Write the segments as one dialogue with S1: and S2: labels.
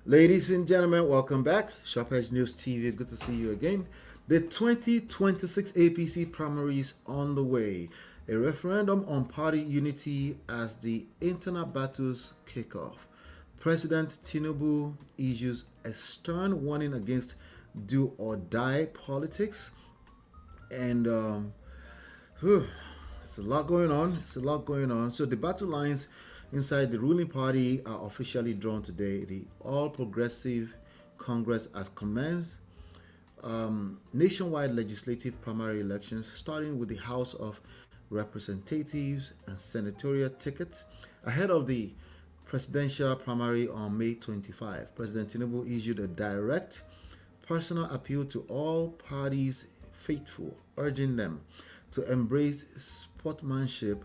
S1: Ladies and gentlemen, welcome back. SharpEdge News TV, good to see you again. The 2026 APC primaries on the way. A referendum on party unity as the internal battles kick off. President Tinubu issues a stern warning against do or die politics. And it's a lot going on. It's a lot going on. So the battle lines inside the ruling party are officially drawn today. The All Progressive Congress has commenced nationwide legislative primary elections, starting with the House of Representatives and senatorial tickets ahead of the presidential primary on May 25. President Tinubu issued a direct personal appeal to all parties faithful, urging them to embrace sportsmanship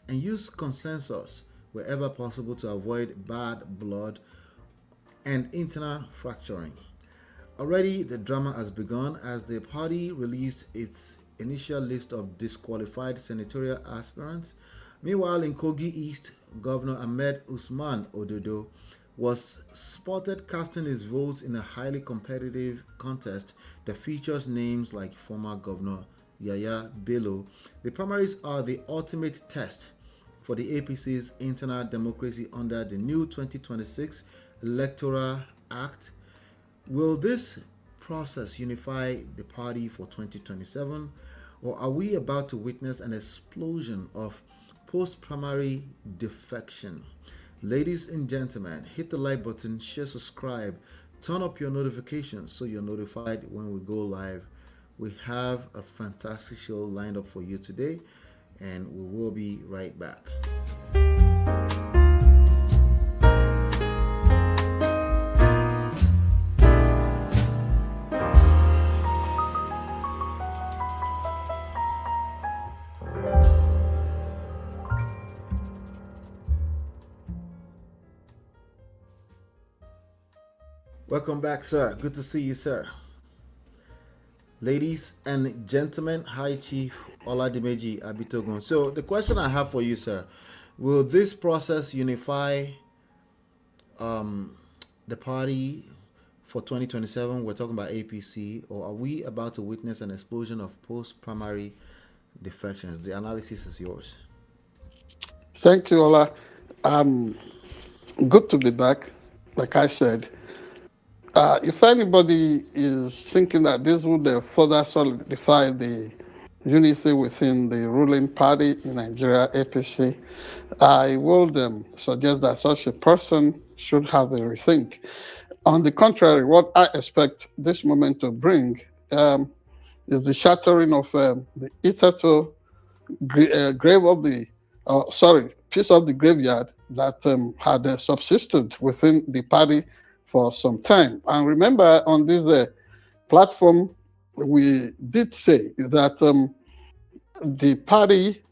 S1: and use consensus wherever possible to avoid bad blood and internal fracturing. Already, the drama has begun as the party released its initial list of disqualified senatorial aspirants. Meanwhile, in Kogi East, Governor Ahmed Usman Ododo was spotted casting his votes in a highly competitive contest that features names like former Governor Yaya Bello. The primaries are the ultimate test for the APC's internal democracy under the new 2026 Electoral Act. Will this process unify the party for 2027, or are we about to witness an explosion of post-primary defection? Ladies and gentlemen, hit the like button, share, subscribe, turn up your notifications so you're notified when we go live. We have a fantastic show lined up for you today, and we will be right back. Welcome back, sir. Good to see you, sir. Ladies and gentlemen, High Chief Oladimeji Abitogun. So the question I have for you, sir, will this process unify the party for 2027? We're talking about APC, or are we about to witness an explosion of post-primary defections? The analysis is yours.
S2: Thank you, Ola. Good to be back. Like I said, if anybody is thinking that this would further solidify the unity within the ruling party in Nigeria, APC, I would suggest that such a person should have a rethink. On the contrary, what I expect this moment to bring is the shattering of the hitherto grave of the, piece of the graveyard that had subsisted within the party for some time. And remember, on this platform, we did say that the party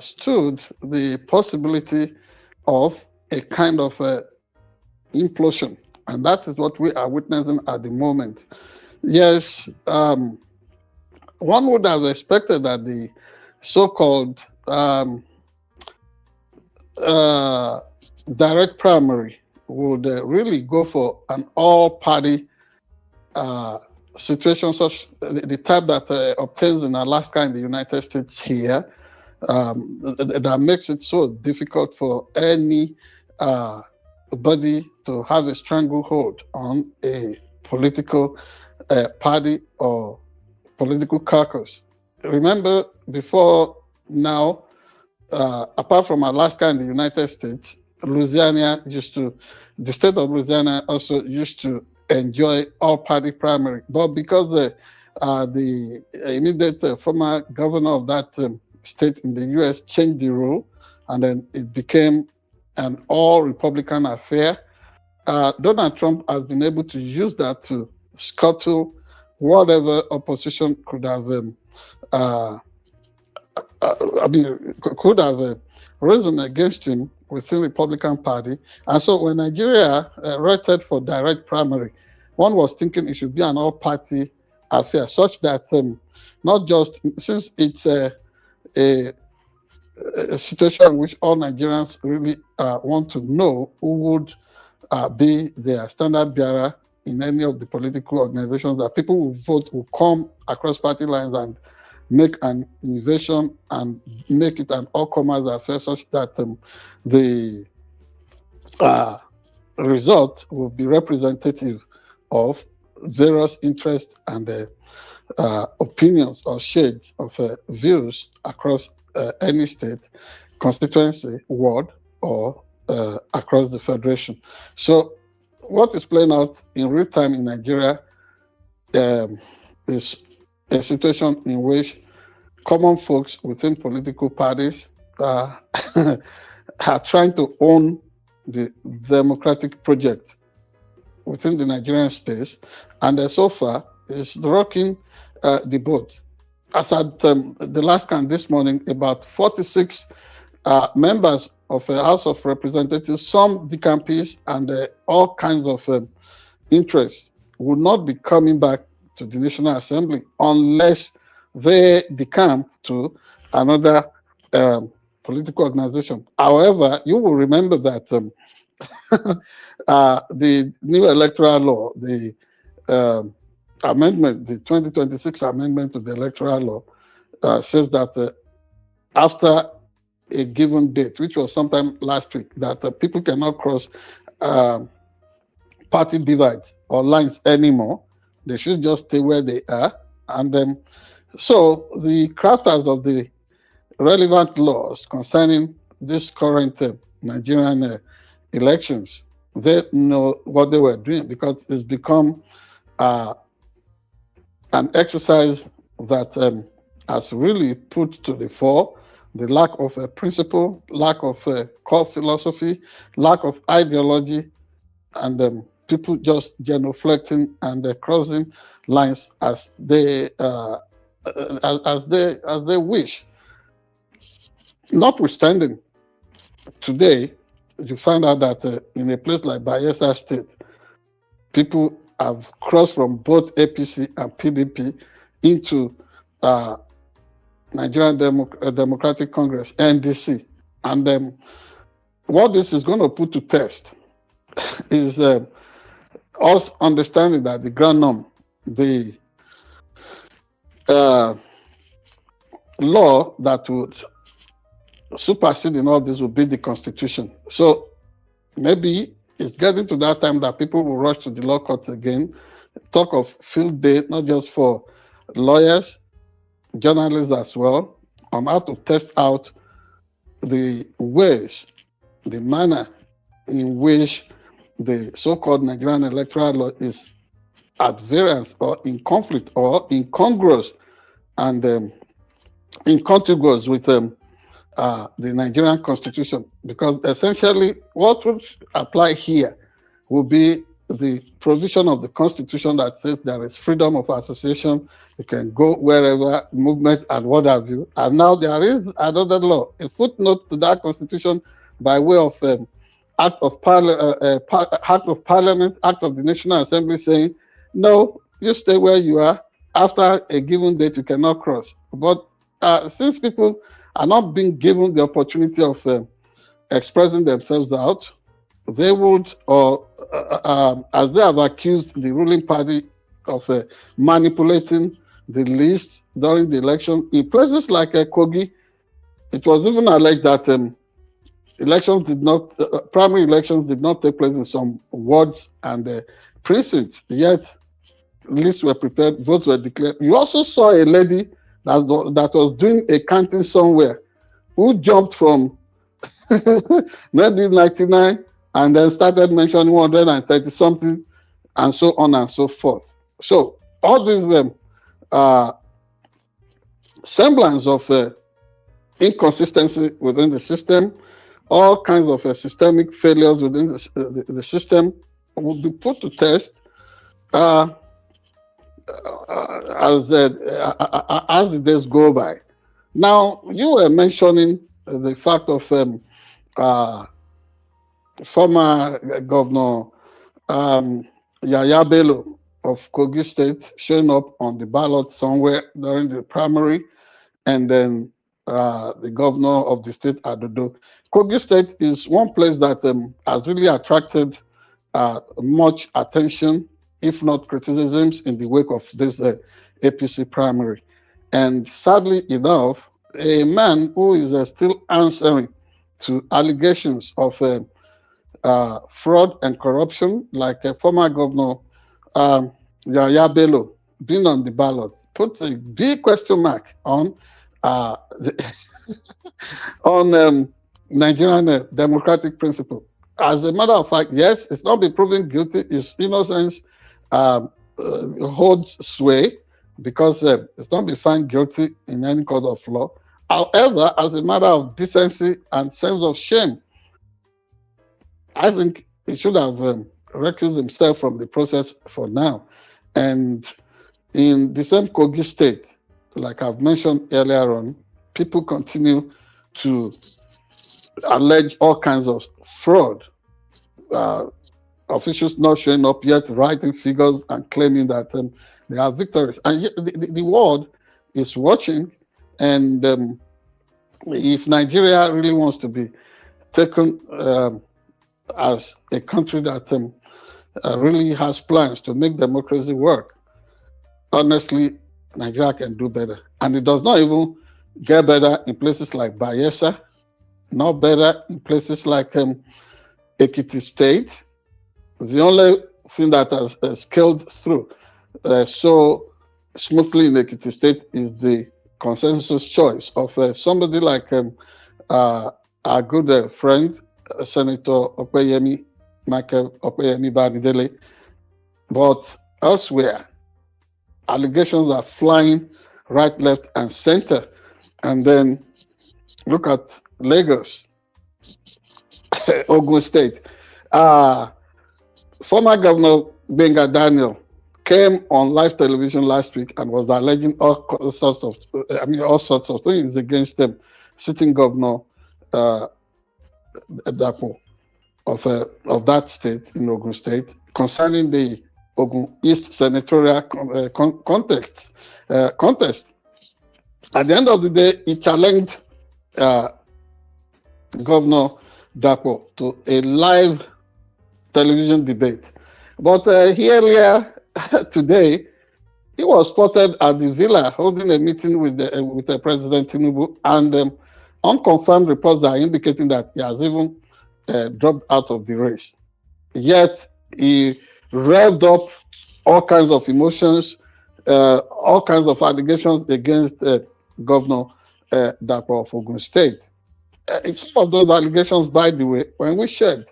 S2: stood the possibility of a kind of implosion. And that is what we are witnessing at the moment. Yes, one would have expected that the so-called direct primary would really go for an all-party situation, such the type that obtains in Alaska and the United States here, that makes it so difficult for any body to have a stranglehold on a political party or political caucus. Remember, before now, apart from Alaska and the United States, the state of Louisiana also used to enjoy all-party primary. But because the immediate former governor of that state in the U.S. changed the rule, and then it became an all-Republican affair, Donald Trump has been able to use that to scuttle whatever opposition could have risen against him within the Republican Party. And so when Nigeria voted for direct primary, one was thinking it should be an all-party affair, such that not just, since it's a situation in which all Nigerians really want to know who would be their standard bearer in any of the political organizations, that people who vote will come across party lines and make an innovation and make it an all-comers affair, such that the result will be representative of various interests and opinions or shades of views across any state, constituency, ward, or across the federation. So what is playing out in real time in Nigeria is a situation in which common folks within political parties are trying to own the democratic project within the Nigerian space, and so far is rocking the boat. As at the last count this morning, about 46 members of the House of Representatives, some decampees and all kinds of interests, will not be coming back to the National Assembly unless they decamp to another political organization. However, you will remember that the new electoral law, the amendment, the 2026 amendment to the electoral law, says that after a given date, which was sometime last week, that people cannot cross party divides or lines anymore. They should just stay where they are. And so the crafters of the relevant laws concerning this current Nigerian elections, they know what they were doing, because it's become an exercise that has really put to the fore the lack of a principle, lack of a core philosophy, lack of ideology, and people just genuflecting and crossing lines as they wish. Notwithstanding, today you find out that in a place like Bayelsa State, people have crossed from both APC and PDP into Nigerian Democratic Congress, NDC. And what this is going to put to test is us understanding that the grand norm, the law that would supersede in all this will be the Constitution. So maybe it's getting to that time that people will rush to the law courts again, talk of field day, not just for lawyers, journalists as well, on how to test out the ways, the manner in which the so-called Nigerian electoral law is at variance or in conflict or incongruous and incontiguous with the Nigerian Constitution. Because essentially what would apply here will be the provision of the Constitution that says there is freedom of association, you can go wherever, movement and what have you. And now there is another law, a footnote to that Constitution by way of Act of Parliament, Act of the National Assembly, saying, no, you stay where you are. After a given date, you cannot cross. But since people are not being given the opportunity of expressing themselves out, they would, or as they have accused the ruling party of manipulating the list during the election, in places like Kogi, it was even alleged that elections did not, primary elections did not take place in some wards and precincts, yet lists were prepared, votes were declared. You also saw a lady that was doing a counting somewhere who jumped from maybe 99 and then started mentioning 130 something and so on and so forth. So all these semblance of inconsistency within the system, all kinds of systemic failures within the system will be put to test as the days go by. Now, you were mentioning the fact of former Governor Yaya Bello of Kogi State showing up on the ballot somewhere during the primary, and then the governor of the state, Adodo. Kogi State is one place that has really attracted much attention, if not criticisms, in the wake of this APC primary. And sadly enough, a man who is still answering to allegations of fraud and corruption, like former governor Yaya Bello, being on the ballot, puts a big question mark on on Nigerian democratic principle. As a matter of fact, yes, it's not been proven guilty. His innocence holds sway because it's not been found guilty in any court of law. However, as a matter of decency and sense of shame, I think he should have recused himself from the process for now. And in the same Kogi state, like I've mentioned earlier on, people continue to allege all kinds of fraud. Officials not showing up yet, writing figures and claiming that they are victorious. And yet the world is watching. And if Nigeria really wants to be taken as a country that really has plans to make democracy work, honestly, Nigeria can do better. And it does not even get better in places like Bayelsa, not better in places like Ekiti State. The only thing that has scaled through so smoothly in Ekiti State is the consensus choice of somebody like our good friend, Senator Opeyemi, Michael Opeyemi Badidele. But elsewhere, allegations are flying right, left, and center. And then look at Lagos, Ogun State. Former Governor Benga Daniel came on live television last week and was alleging all sorts of things against them, sitting governor Dapo of that state in Ogun State concerning the Ogun East senatorial contest. At the end of the day, he challenged Governor Dapo to a live television debate. But earlier today, he was spotted at the villa holding a meeting with President Tinubu, and unconfirmed reports are indicating that he has even dropped out of the race. Yet he revved up all kinds of emotions, all kinds of allegations against Governor Dapo of Ogun State. Some of those allegations, by the way, when we shared,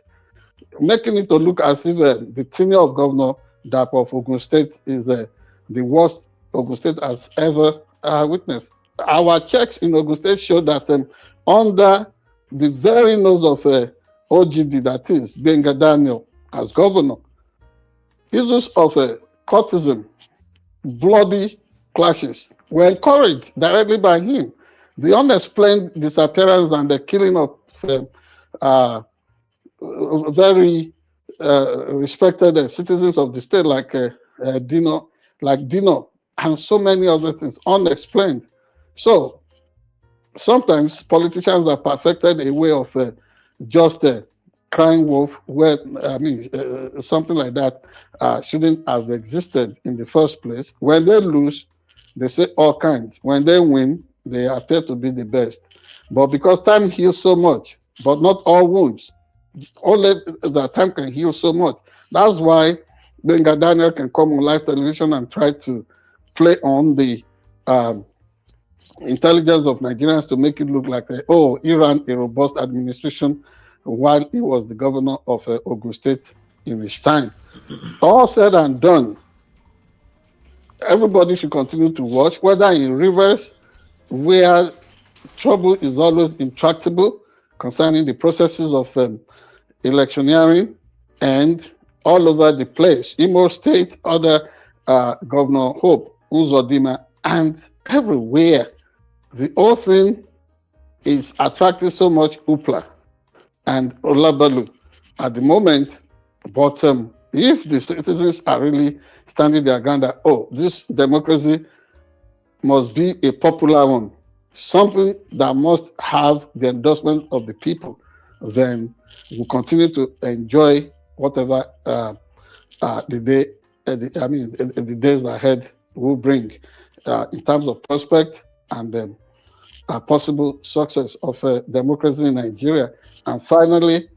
S2: making it to look as if the tenure of Governor Dapo of Ogun State is the worst Ogun State has ever witnessed. Our checks in Ogun State show that under the very nose of OGD, that is Benga Daniel as governor, issues of courtism, bloody clashes were encouraged directly by him. The unexplained disappearance and the killing of very respected citizens of the state like Dino, and so many other things, unexplained. So sometimes politicians are perfected a way of just crying wolf, where something like that shouldn't have existed in the first place. When they lose, they say all kinds. When they win, they appear to be the best. But because time heals so much, but not all wounds, only that time can heal so much. That's why Benga Daniel can come on live television and try to play on the intelligence of Nigerians to make it look like, he ran a robust administration while he was the governor of Ogun State in his time. All said and done, everybody should continue to watch, whether in Rivers, where trouble is always intractable concerning the processes of electioneering, and all over the place, Imo State, other Governor Hope Uzodimma, and everywhere. The whole thing is attracting so much hoopla and olabalu at the moment. But if the citizens are really standing their ground that, this democracy must be a popular one, something that must have the endorsement of the people, then we'll continue to enjoy whatever the day, the days ahead will bring in terms of prospect and possible success of democracy in Nigeria. And finally,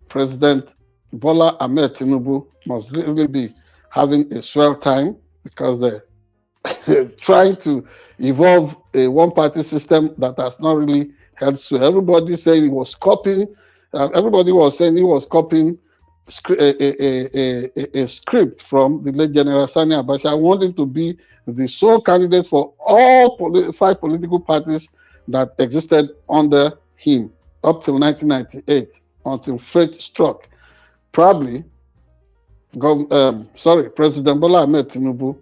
S2: President Bola Ahmed Tinubu must really be having a swell time because they're trying to evolve a one-party system that has not really helped. So everybody saying he was copying. Everybody was saying he was copying a script from the late General Sani Abacha. I wanted to be the sole candidate for all 5 political parties that existed under him up till 1998, until fate struck. Probably, President Bola Ahmed Tinubu,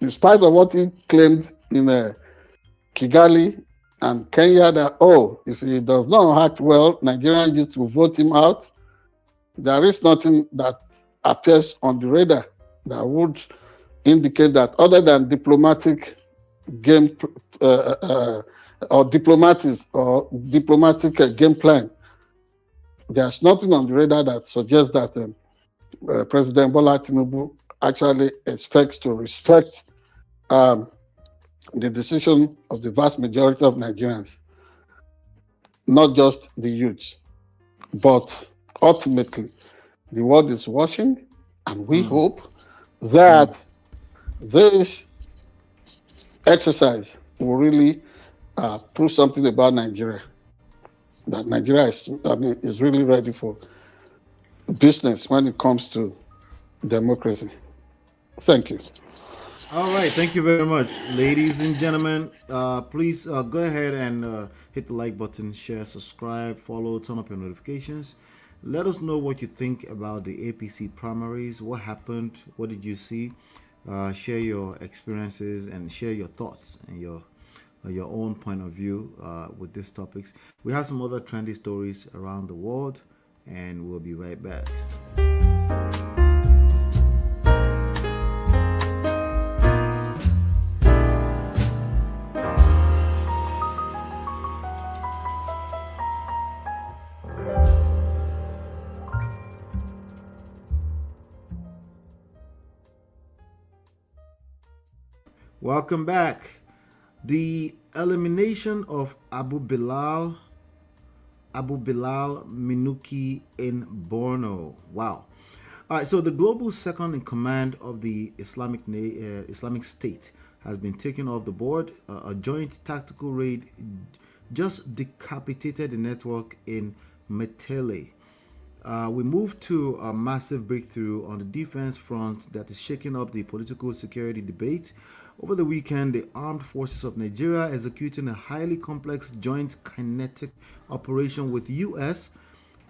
S2: in spite of what he claimed in Kigali and Kenya, that, if he does not act well, Nigerian youth will vote him out. There is nothing that appears on the radar that would indicate that, other than diplomatic game or diplomatic game plan. There's nothing on the radar that suggests that President Bola Tinubu actually expects to respect the decision of the vast majority of Nigerians, not just the youth, but ultimately the world is watching, and we hope that this exercise will really prove something about Nigeria. That Nigeria is really ready for business when it comes to democracy. Thank you.
S1: All right, thank you very much, ladies and gentlemen. Please go ahead and hit the like button, share, subscribe, follow, turn up your notifications. Let us know what you think about the APC primaries. What happened? What did you see? Share your experiences and share your thoughts and your own point of view with these topics. We have some other trendy stories around the world, and we'll be right back. Welcome back. The elimination of Abu-Bilal al-Minuki in Borno. Wow. All right, so the global second in command of the Islamic State has been taken off the board. A joint tactical raid just decapitated the network in Metele. We move to a massive breakthrough on the defense front that is shaking up the political security debate. Over the weekend, the Armed Forces of Nigeria executing a highly complex joint kinetic operation with U.S.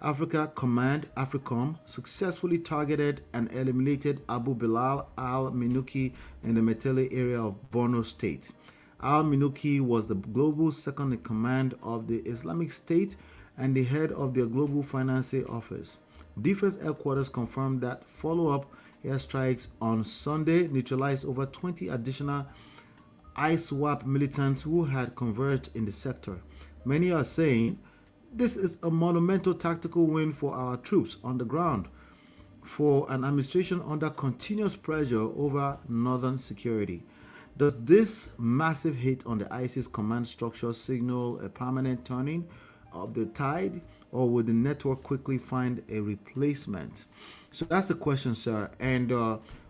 S1: Africa Command, AFRICOM, successfully targeted and eliminated Abu-Bilal al-Minuki in the Metele area of Borno State. Al-Minuki was the global second in command of the Islamic State and the head of their Global Financing Office. Defense headquarters confirmed that follow-up airstrikes on Sunday neutralized over 20 additional ISWAP militants who had converged in the sector. Many are saying this is a monumental tactical win for our troops on the ground, for an administration under continuous pressure over northern security. Does this massive hit on the ISIS command structure signal a permanent turning of the tide, or will the network quickly find a replacement? So that's the question, sir. And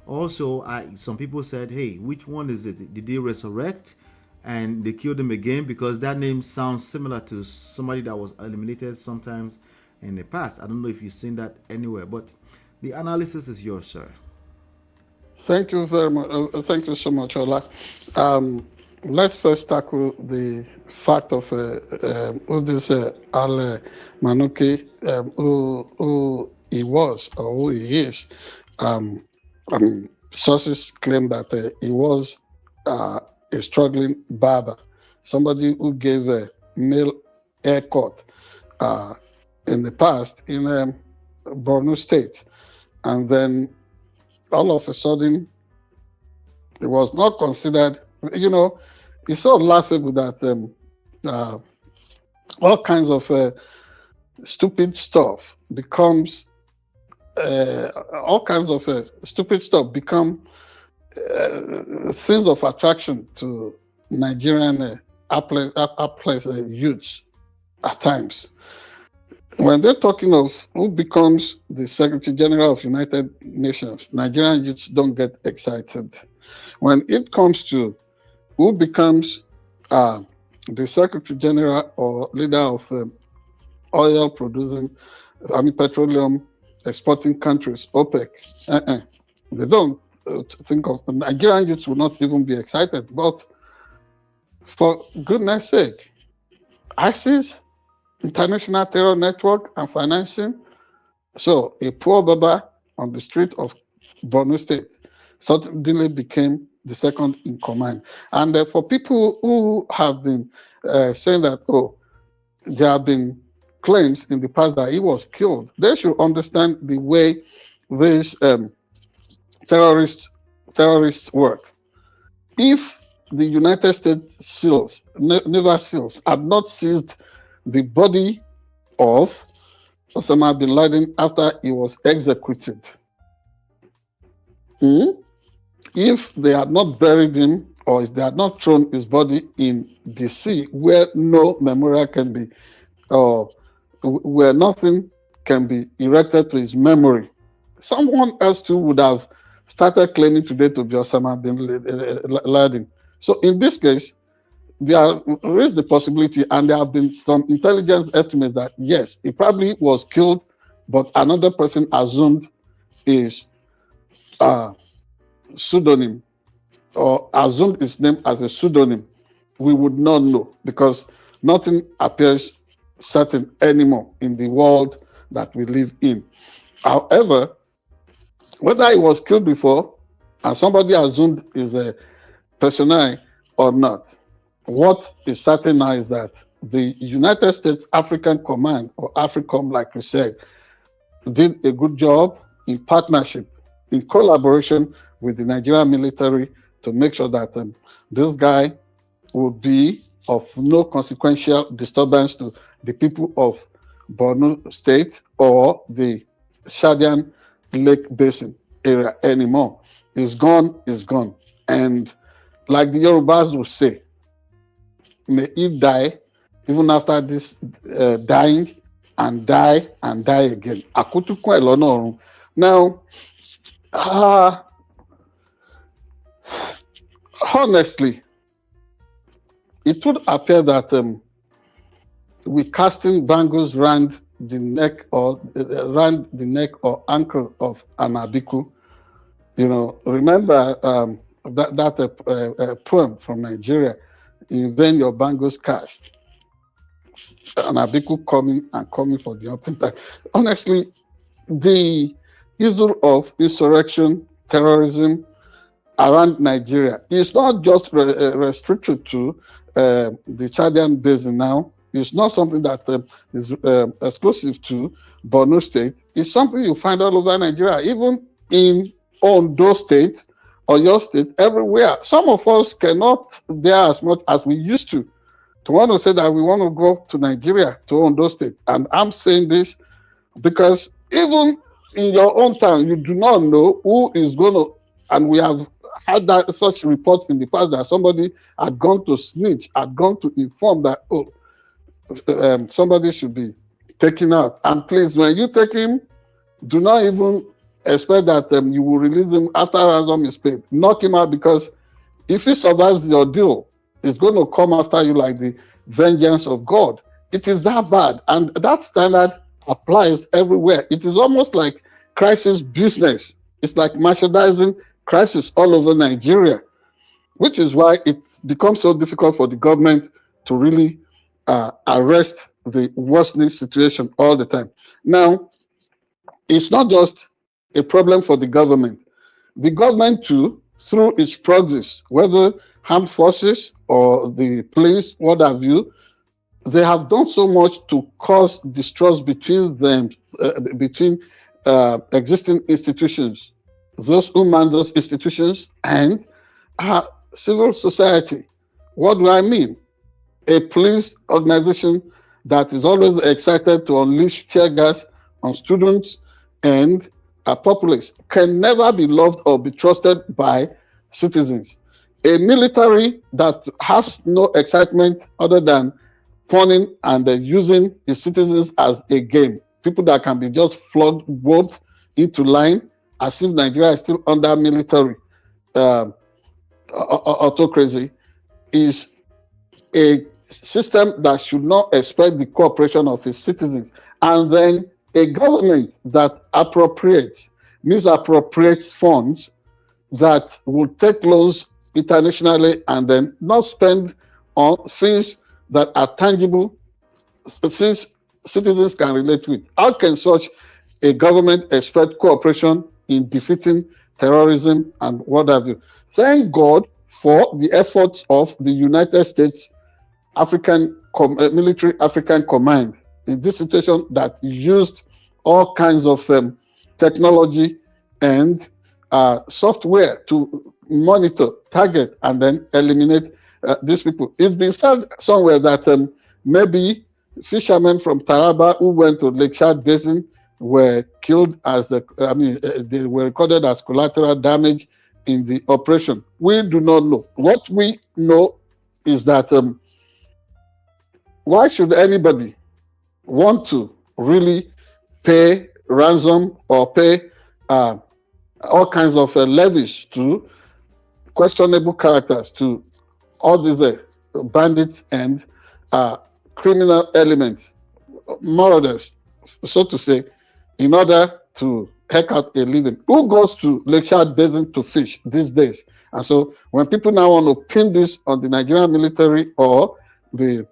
S1: also, some people said, hey, which one is it? Did they resurrect and they killed him again? Because that name sounds similar to somebody that was eliminated sometimes in the past. I don't know if you've seen that anywhere, but the analysis is yours, sir.
S2: Thank you very much. Thank you so much, Ola. Let's first tackle the fact of who this al-Minuki, who he was or who he is. Sources claim that he was a struggling barber, somebody who gave a male haircut in the past in Borno State. And then all of a sudden, it was not considered, it's so laughable that all kinds of stupid stuff becomes all kinds of stupid stuff become scenes of attraction to Nigerian youths at times. When they're talking of who becomes the Secretary General of United Nations, Nigerian youths don't get excited. When it comes to who becomes the Secretary General or leader of oil producing, petroleum exporting countries, OPEC, they don't think of Nigerian youths will not even be excited. But for goodness sake, ISIS, international terror network and financing. So a poor Baba on the street of Borno State suddenly became the second in command. And for people who have been saying that, there have been claims in the past that he was killed, they should understand the way these terrorists work. If the United States SEALs, Naval SEALs, had not seized the body of Osama bin Laden after he was executed, if they had not buried him or if they had not thrown his body in the sea where no memorial can be, or where nothing can be erected to his memory, someone else too would have started claiming today to be Osama bin Laden. So in this case, there is the possibility, and there have been some intelligence estimates that yes, he probably was killed, but another person assumed his pseudonym or assumed his name as a pseudonym. We would not know because nothing appears certain anymore in the world that we live in. However, whether he was killed before and somebody assumed is a personnel or not, what is certain now is that the United States African Command, or AFRICOM, like we said, did a good job in partnership, in collaboration with the Nigerian military to make sure that this guy would be of no consequential disturbance to the people of Borno State or the Shadian Lake Basin area anymore. It's gone, it's gone. And like the Yorubas would say, may he die even after this dying and die again. Now, honestly, it would appear that we casting bangles around the neck or ankle of Anabiku. You know, remember that poem from Nigeria, "In vain your bangles cast." Anabiku coming for the opportunity time. Honestly, the issue of insurrection, terrorism around Nigeria is not just restricted to the Chadian Basin now. It's not something that is exclusive to Borno State. It's something you find all over Nigeria, even in Ondo State or your state, everywhere. Some of us cannot dare as much as we used to want to say that we want to go to Nigeria, to Ondo State. And I'm saying this because even in your own town, you do not know who is going to, and we have had that such reports in the past that somebody had gone to snitch, had gone to inform that, somebody should be taken out. And please, when you take him, do not even expect that you will release him after ransom is paid. Knock him out, because if he survives the ordeal, it's going to come after you like the vengeance of God. It is that bad. And that standard applies everywhere. It is almost like crisis business. It's like merchandising crisis all over Nigeria, which is why it becomes so difficult for the government to really arrest the worsening situation all the time. Now, it's not just a problem for the government. The government too, through its proxies, whether armed forces or the police, what have you, they have done so much to cause distrust between them, between existing institutions, those who man those institutions, and civil society. What do I mean? A police organization that is always excited to unleash tear gas on students and populace can never be loved or be trusted by citizens. A military that has no excitement other than funning and using the citizens as a game, people that can be just flogged both into line as if Nigeria is still under military uh, autocracy, is a system that should not expect the cooperation of its citizens. And then a government that misappropriates funds that will take loans internationally and then not spend on things that are tangible, since citizens can relate with. How can such a government expect cooperation in defeating terrorism and what have you? Thank God for the efforts of the United States Military African Command in this situation that used all kinds of technology and software to monitor, target, and then eliminate these people. It's been said somewhere that maybe fishermen from Taraba who went to Lake Chad Basin were killed they were recorded as collateral damage in the operation. We do not know. What we know is that why should anybody want to really pay ransom or pay all kinds of levies to questionable characters, to all these bandits and criminal elements, marauders, so to say, in order to heck out a living? Who goes to Lake Chad Basin to fish these days? And so when people now want to pin this on the Nigerian military or the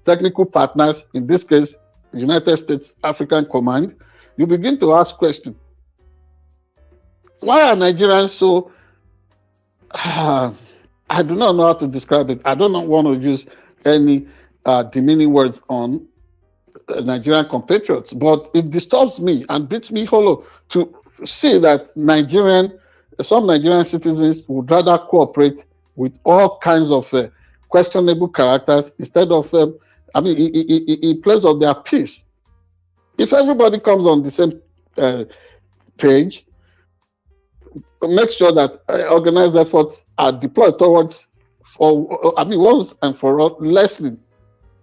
S2: technical partners, in this case, the United States African Command, you begin to ask questions. Why are Nigerians so, I do not know how to describe it. I do not want to use any demeaning words on Nigerian compatriots, but it disturbs me and beats me hollow to see that some Nigerian citizens would rather cooperate with all kinds of questionable characters instead of, in place of their peace. If everybody comes on the same page, make sure that organized efforts are deployed towards, once and for all, lessening,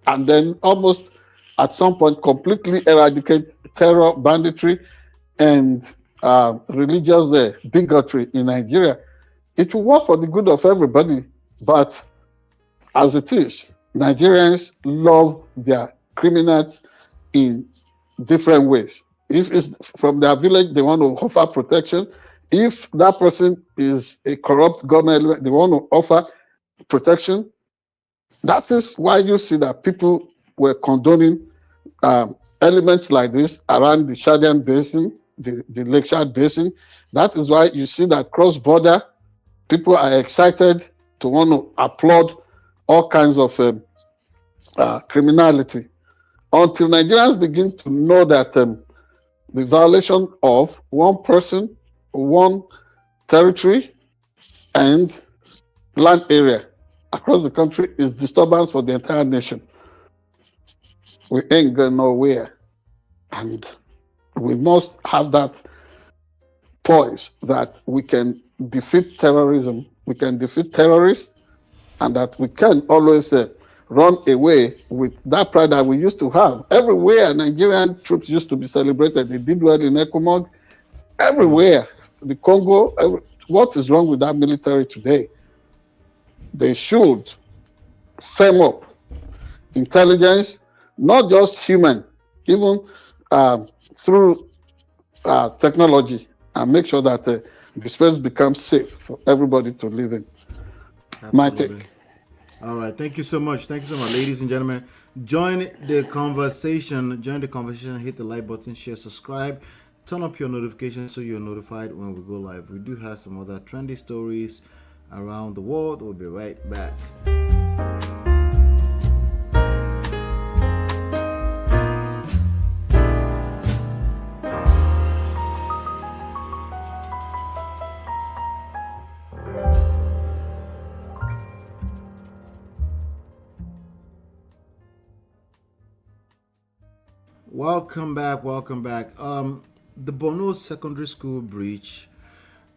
S2: and then almost at some point completely eradicate terror, banditry, and religious bigotry in Nigeria. It will work for the good of everybody, but as it is, Nigerians love their criminals in different ways. If it's from their village, they want to offer protection. If that person is a corrupt government, they want to offer protection. That is why you see that people were condoning elements like this around the Chadian Basin, the Lake Chad Basin. That is why you see that cross-border people are excited to want to applaud all kinds of criminality. Until Nigerians begin to know that the violation of one person, one territory, and land area across the country is disturbance for the entire nation, we ain't going nowhere. And we must have that poise that we can defeat terrorism, we can defeat terrorists, and that we can always run away with that pride that we used to have. Everywhere Nigerian troops used to be celebrated. They did well in Ekomog. Everywhere. The Congo. What is wrong with that military today? They should firm up intelligence, not just human, even through technology, and make sure that the space becomes safe for everybody to live in.
S1: Absolutely.
S2: My take.
S1: All right. Thank you so much. Thank you so much, ladies and gentlemen. Join the conversation. Hit the like button, share, subscribe. Turn up your notifications so you're notified when we go live. We do have some other trendy stories around the world. We'll be right back. Welcome back. The Borno secondary school breach.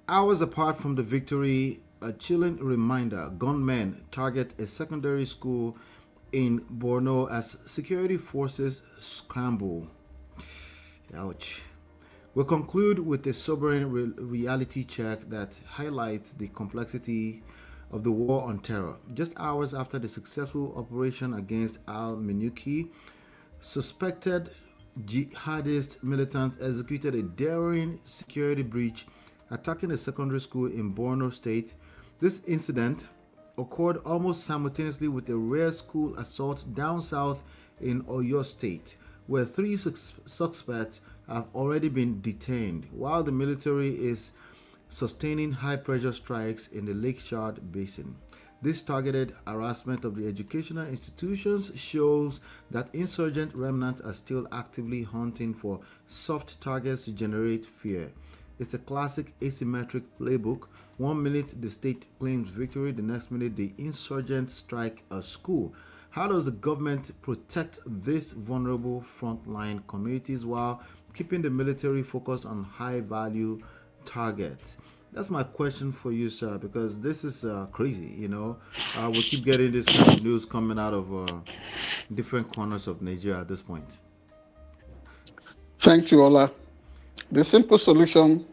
S1: Hours apart from the victory, a chilling reminder: gunmen target a secondary school in Borno as security forces scramble. Ouch. We'll conclude with a sobering reality check that highlights the complexity of the war on terror. Just hours after the successful operation against al-Minuki, suspected jihadist militants executed a daring security breach attacking a secondary school in Borno State. This incident occurred almost simultaneously with a rare school assault down south in Oyo State, where three suspects have already been detained, while the military is sustaining high-pressure strikes in the Lake Chad Basin. This targeted harassment of the educational institutions shows that insurgent remnants are still actively hunting for soft targets to generate fear. It's a classic asymmetric playbook. 1 minute the state claims victory, the next minute the insurgents strike a school. How does the government protect these vulnerable frontline communities while keeping the military focused on high-value targets? That's my question for you, sir, because this is crazy, we keep getting this kind of news coming out of different corners of Nigeria at this point.
S2: Thank you, Ola. The simple solution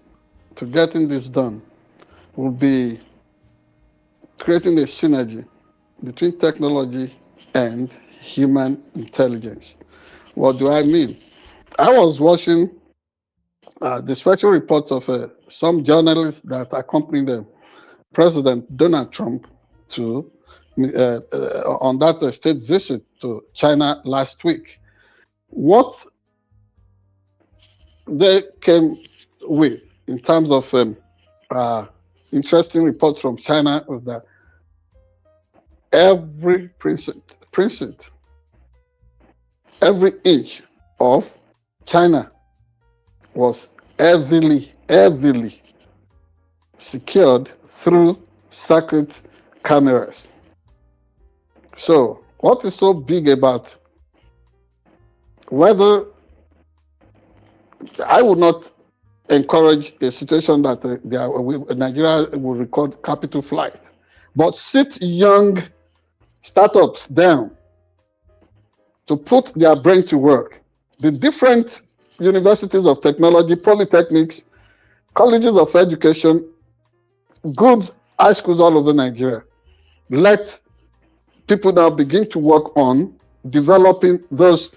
S2: to getting this done will be creating a synergy between technology and human intelligence. What do I mean? I was watching the special reports of some journalists that accompanied President Donald Trump to on that state visit to China last week. What they came with in terms of interesting reports from China was that every precinct, every inch of China was heavily secured through circuit cameras. So what is so big about whether I would not encourage a situation that Nigeria will record capital flight, but sit young startups down to put their brain to work. The different universities of technology, polytechnics, colleges of education, good high schools all over Nigeria. Let people now begin to work on developing those,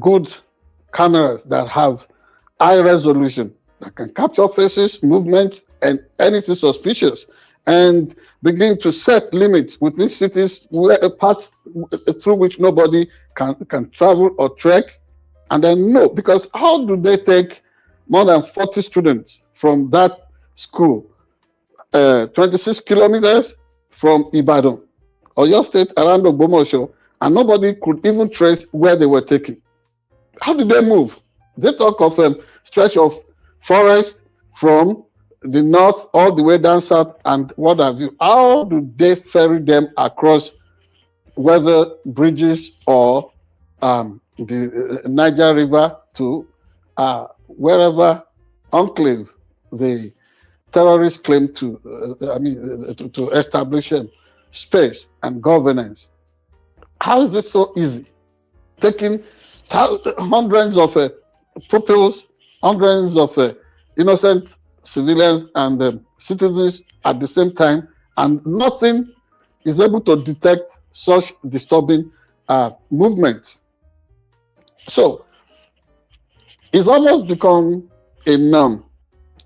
S2: good cameras that have high resolution, that can capture faces, movements, and anything suspicious, and begin to set limits within cities where a path through which nobody can travel or trek. And then no, because how do they take more than 40 students from that school, 26 kilometers from Ibadan, or your state around Ogbomoso, and nobody could even trace where they were taken? How did they move? They talk of a stretch of forest from the north all the way down south and what have you. How do they ferry them across, whether bridges or the Niger River to wherever enclave the terrorists claim to establish space and governance? How is it so easy? Taking hundreds of pupils, hundreds of innocent civilians and citizens at the same time, and nothing is able to detect such disturbing movements. So it's almost become a norm.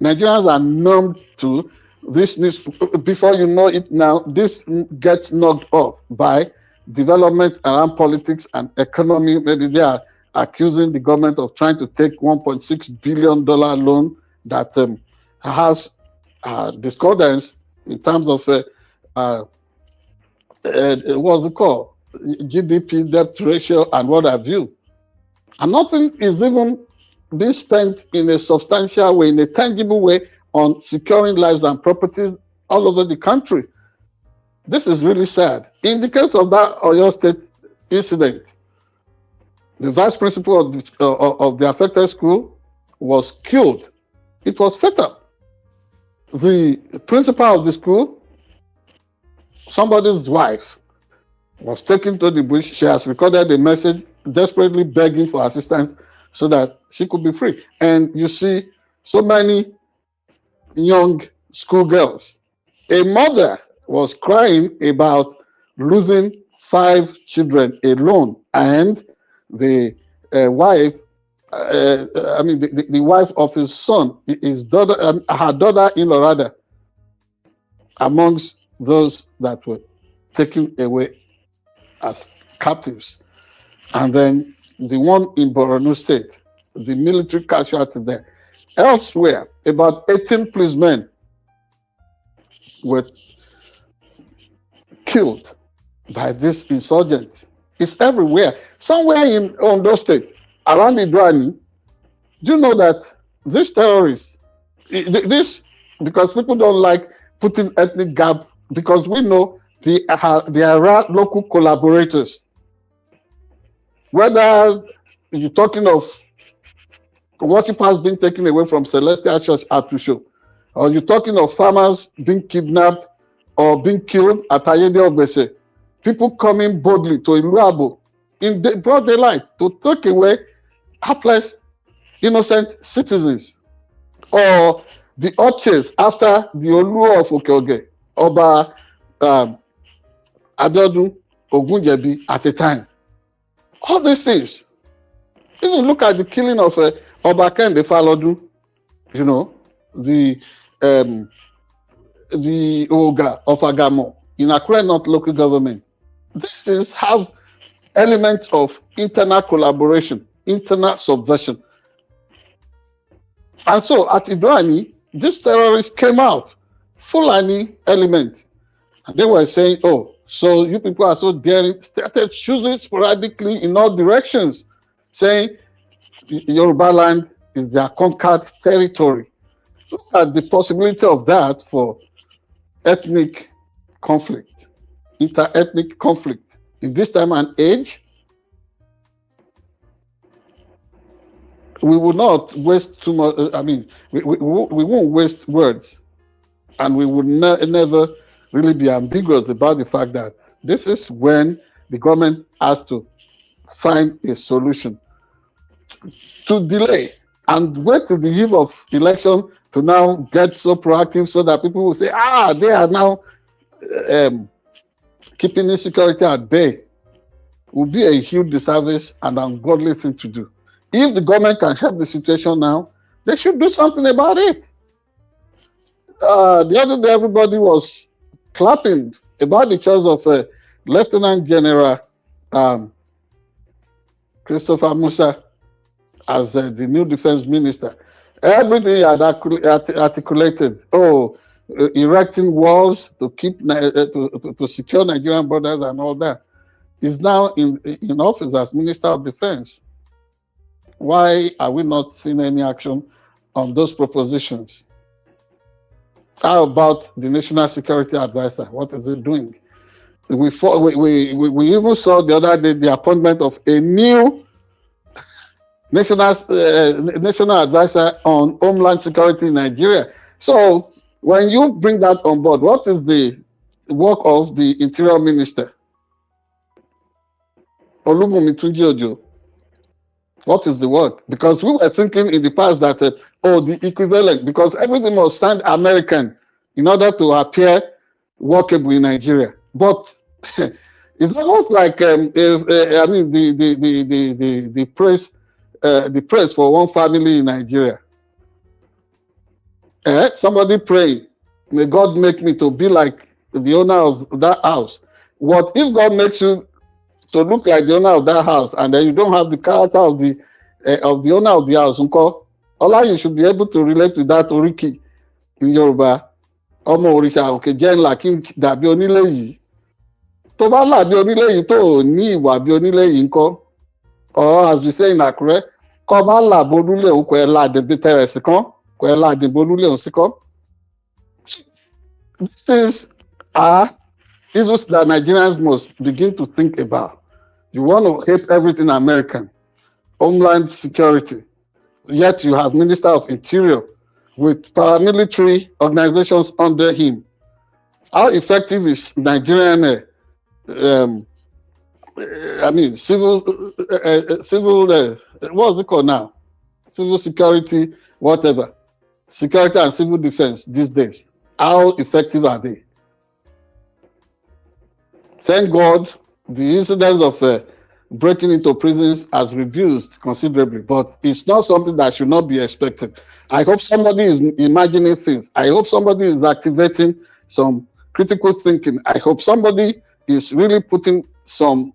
S2: Nigerians are numb to this news. Before you know it now, this gets knocked off by development around politics and economy. Maybe they are accusing the government of trying to take $1.6 billion loan that has discordance in terms of what's it called, GDP debt ratio and what have you. And nothing is even being spent in a substantial way, in a tangible way, on securing lives and properties all over the country. This is really sad. In the case of that Oyo State incident, The vice principal of the affected school was killed. It was fatal. The principal of the school, somebody's wife, was taken to the bush. She has recorded a message desperately begging for assistance so that she could be free. And you see so many young schoolgirls. A mother was crying about losing 5 children alone, and the wife, the wife of his son, his daughter, her daughter-in-law rather, amongst those that were taken away as captives. And then the one in Borno State, the military casualty there. Elsewhere, about 18 policemen were killed by this insurgent. It's everywhere. Somewhere in Ondo State, around Idwani, do you know that these terrorists, because people don't like putting ethnic gap, because we know they are local collaborators. Whether you're talking of worshippers being taken away from Celestial Church at Tusho, or you're talking of farmers being kidnapped or being killed at Ayede Obese, people coming boldly to Iluabo in broad daylight to take away helpless, innocent citizens, or the chase after the Oluo of Okeoge, Oba Abiodun Ogunjebi at the time. All these things. Even look at the killing of Oba Kende Falodun, you know, the Oga of Agamo in Akure North local government. These things have elements of internal collaboration, internal subversion. And so at Idwani, these terrorists came out, Fulani element. And they were saying, oh, so you people are so daring, started choosing sporadically in all directions, saying Yoruba land is their conquered territory. Look at the possibility of that for ethnic conflict, inter-ethnic conflict. In this time and age, we will not waste too much, we won't waste words, and we would never really be ambiguous about the fact that this is when the government has to find a solution. To delay and wait to the eve of election to now get so proactive so that people will say, they are now keeping insecurity at bay, will be a huge disservice and ungodly thing to do. If the government can help the situation now, they should do something about it. The other day, everybody was clapping about the choice of Lieutenant General Christopher Musa as the new defense minister. Everything he had articulated, erecting walls to keep to secure Nigerian borders and all that, is now in office as Minister of Defense. Why are we not seeing any action on those propositions? How about the National Security Advisor? What is it doing? We even saw the other day the appointment of a new National Advisor on Homeland Security in Nigeria. So when you bring that on board, what is the work of the Interior Minister? Olubunmi Tunji-Ojo. What is the work? Because we were thinking in the past that, the equivalent, because everything was signed American in order to appear workable in Nigeria. But it's almost like, the praise for one family in Nigeria. Somebody pray, may God make me to be like the owner of that house. What if God makes you to look like the owner of that house, and then you don't have the character of the owner of the house? All you should be able to relate with that Oriki in Yoruba. Ọmọ òrìṣà òkè jẹ́ ńlá kí n dàbí onílé yìí. Tó bá làbí onílé yìí tó ní ìwà bí onílé yìí ńkọ́. Or as we say in Akure, kọ́ bá làbí onílé òun kò ẹ̀ láàdì bí tẹ̀rẹ̀ sí kan, kò ẹ̀ láàdì bí onílé òun sí kan. These things are issues that Nigerians must begin to think about. You want to hate everything American. Homeland Security, yet you have Minister of Interior with paramilitary organizations under him. How effective is Nigerian, civil, what's it called now? Civil security, whatever. Security and civil defense these days. How effective are they? Thank God the incidence of breaking into prisons has reduced considerably, but it's not something that should not be expected. I hope somebody is imagining things. I hope somebody is activating some critical thinking. I hope somebody is really putting some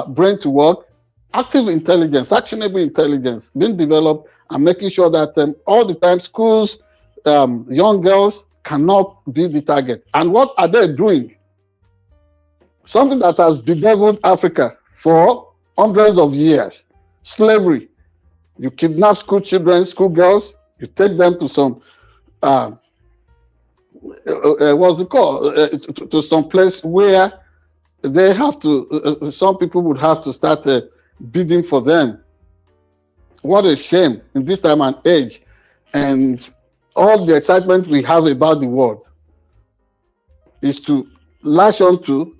S2: brain to work. Active intelligence, actionable intelligence being developed, and making sure that all the time schools, young girls cannot be the target. And what are they doing? Something that has bedeviled Africa for hundreds of years. Slavery. You kidnap school children, school girls, you take them to some, what's it called? To some place where they have to, some people would have to start bidding for them. What a shame in this time and age. And all the excitement we have about the world is to latch on to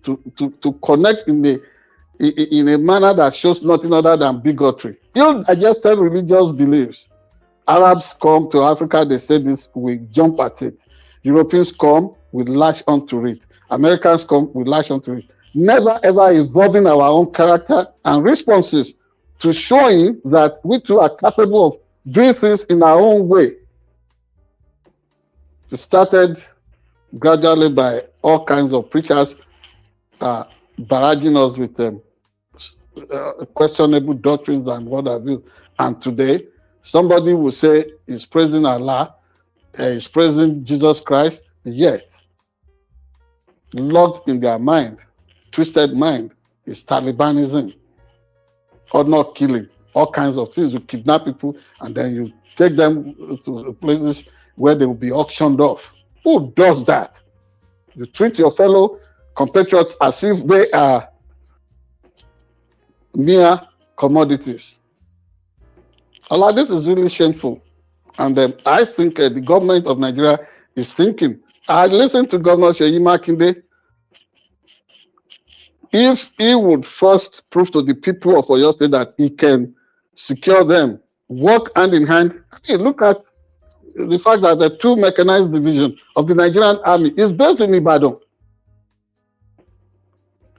S2: connect in a manner that shows nothing other than bigotry. Ill-digested religious beliefs. Arabs come to Africa, they say this, we jump at it. Europeans come, we latch onto it. Americans come, we latch onto it. Never ever evolving our own character and responses to showing that we too are capable of doing things in our own way. It started gradually by all kinds of preachers barraging us with questionable doctrines and what have you. And today, somebody will say he's praising Allah, he's praising Jesus Christ, yet locked in their mind, twisted mind, is Talibanism, or not killing, all kinds of things. You kidnap people and then you take them to places where they will be auctioned off. Who does that? You treat your fellow compatriots as if they are mere commodities. Allah, this is really shameful. And I think the government of Nigeria is thinking. I listened to Governor Seyi Makinde. If he would first prove to the people of Oyo State that he can secure them, work hand in hand. Hey, look at the fact that the 2 mechanized division of the Nigerian army is based in Ibadan.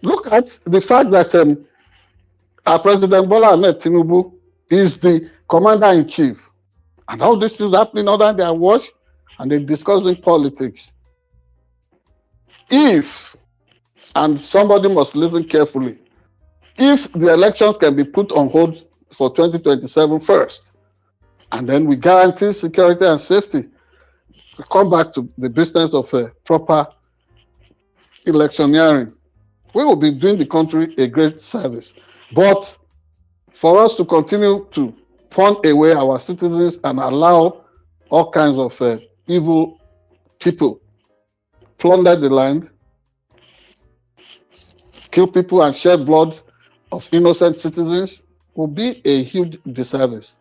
S2: Look at the fact that our President Bola Ahmed Tinubu is the commander-in-chief. And all this is happening under their watch, and they're discussing politics. If, and somebody must listen carefully, if the elections can be put on hold for 2027 first, and then we guarantee security and safety, we come back to the business of proper electioneering, we will be doing the country a great service. But for us to continue to pawn away our citizens and allow all kinds of evil people plunder the land, kill people and shed blood of innocent citizens will be a huge disservice.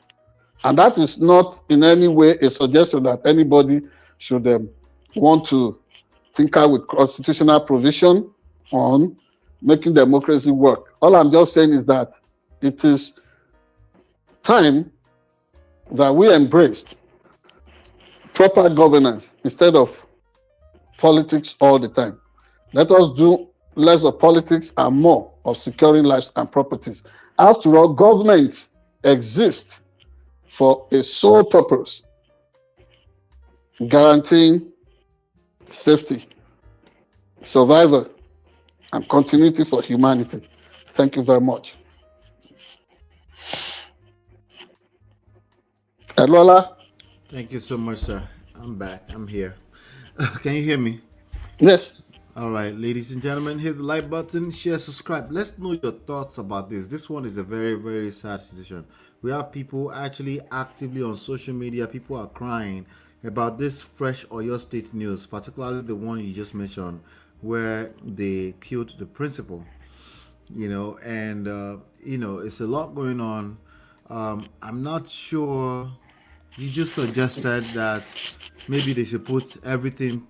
S2: And that is not in any way a suggestion that anybody should want to tinker with constitutional provision on making democracy work. All I'm just saying is that it is time that we embraced proper governance instead of politics all the time. Let us do less of politics and more of securing lives and properties. After all, government exists for a sole purpose: guaranteeing safety, survival, and continuity for humanity. Thank you very much. Lola?
S1: Thank you so much, sir. I'm back. I'm here. Can you hear me?
S2: Yes.
S1: All right, ladies and gentlemen, hit the like button, share, subscribe. Let's know your thoughts about this. This one is a very, very sad situation. We have people actually actively on social media. People are crying about this fresh Oyo State news, particularly the one you just mentioned, where they killed the principal. and it's a lot going on. I'm not sure. You just suggested that maybe they should put everything,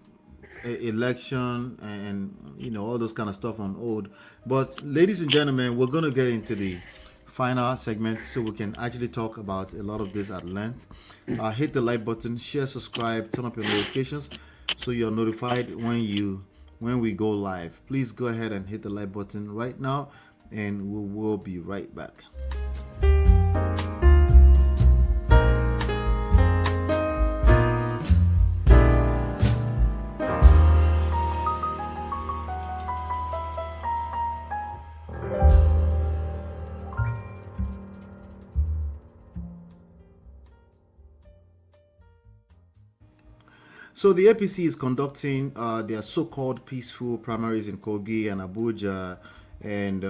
S1: election and all those kind of stuff on hold. But ladies and gentlemen, we're going to get into the final segment so we can actually talk about a lot of this at length. Hit the like button, share, subscribe, turn up your notifications so you're notified when we go live. Please go ahead and hit the like button right now, and we will be right back. So the APC is conducting their so-called peaceful primaries in Kogi and Abuja, and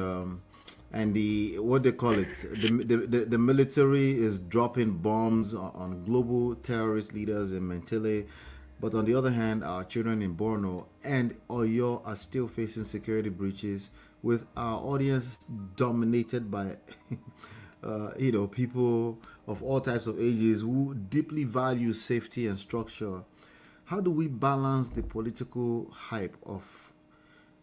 S1: the what they call it, the military is dropping bombs on global terrorist leaders in Mentele, but on the other hand, our children in Borno and Oyo are still facing security breaches, with our audience dominated by people of all types of ages who deeply value safety and structure. How do we balance the political hype of,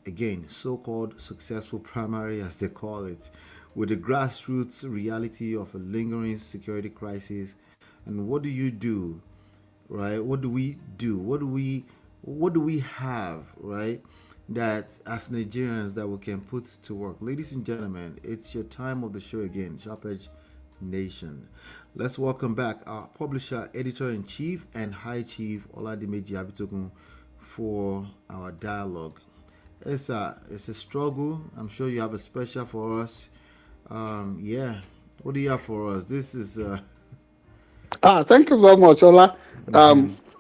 S1: again, so-called successful primary, as they call it, with the grassroots reality of a lingering security crisis? And what do you do, right? What do we do? What do we have, right? That as Nigerians that we can put to work. Ladies and gentlemen, it's your time of the show again, Sharp Edge Nation. Let's welcome back our publisher, editor-in-chief, and High Chief Oladimeji Abitogun for our dialogue. It's a struggle. I'm sure you have a special for us. Yeah, what do you have for us? This is.
S2: Thank you very much, Ola.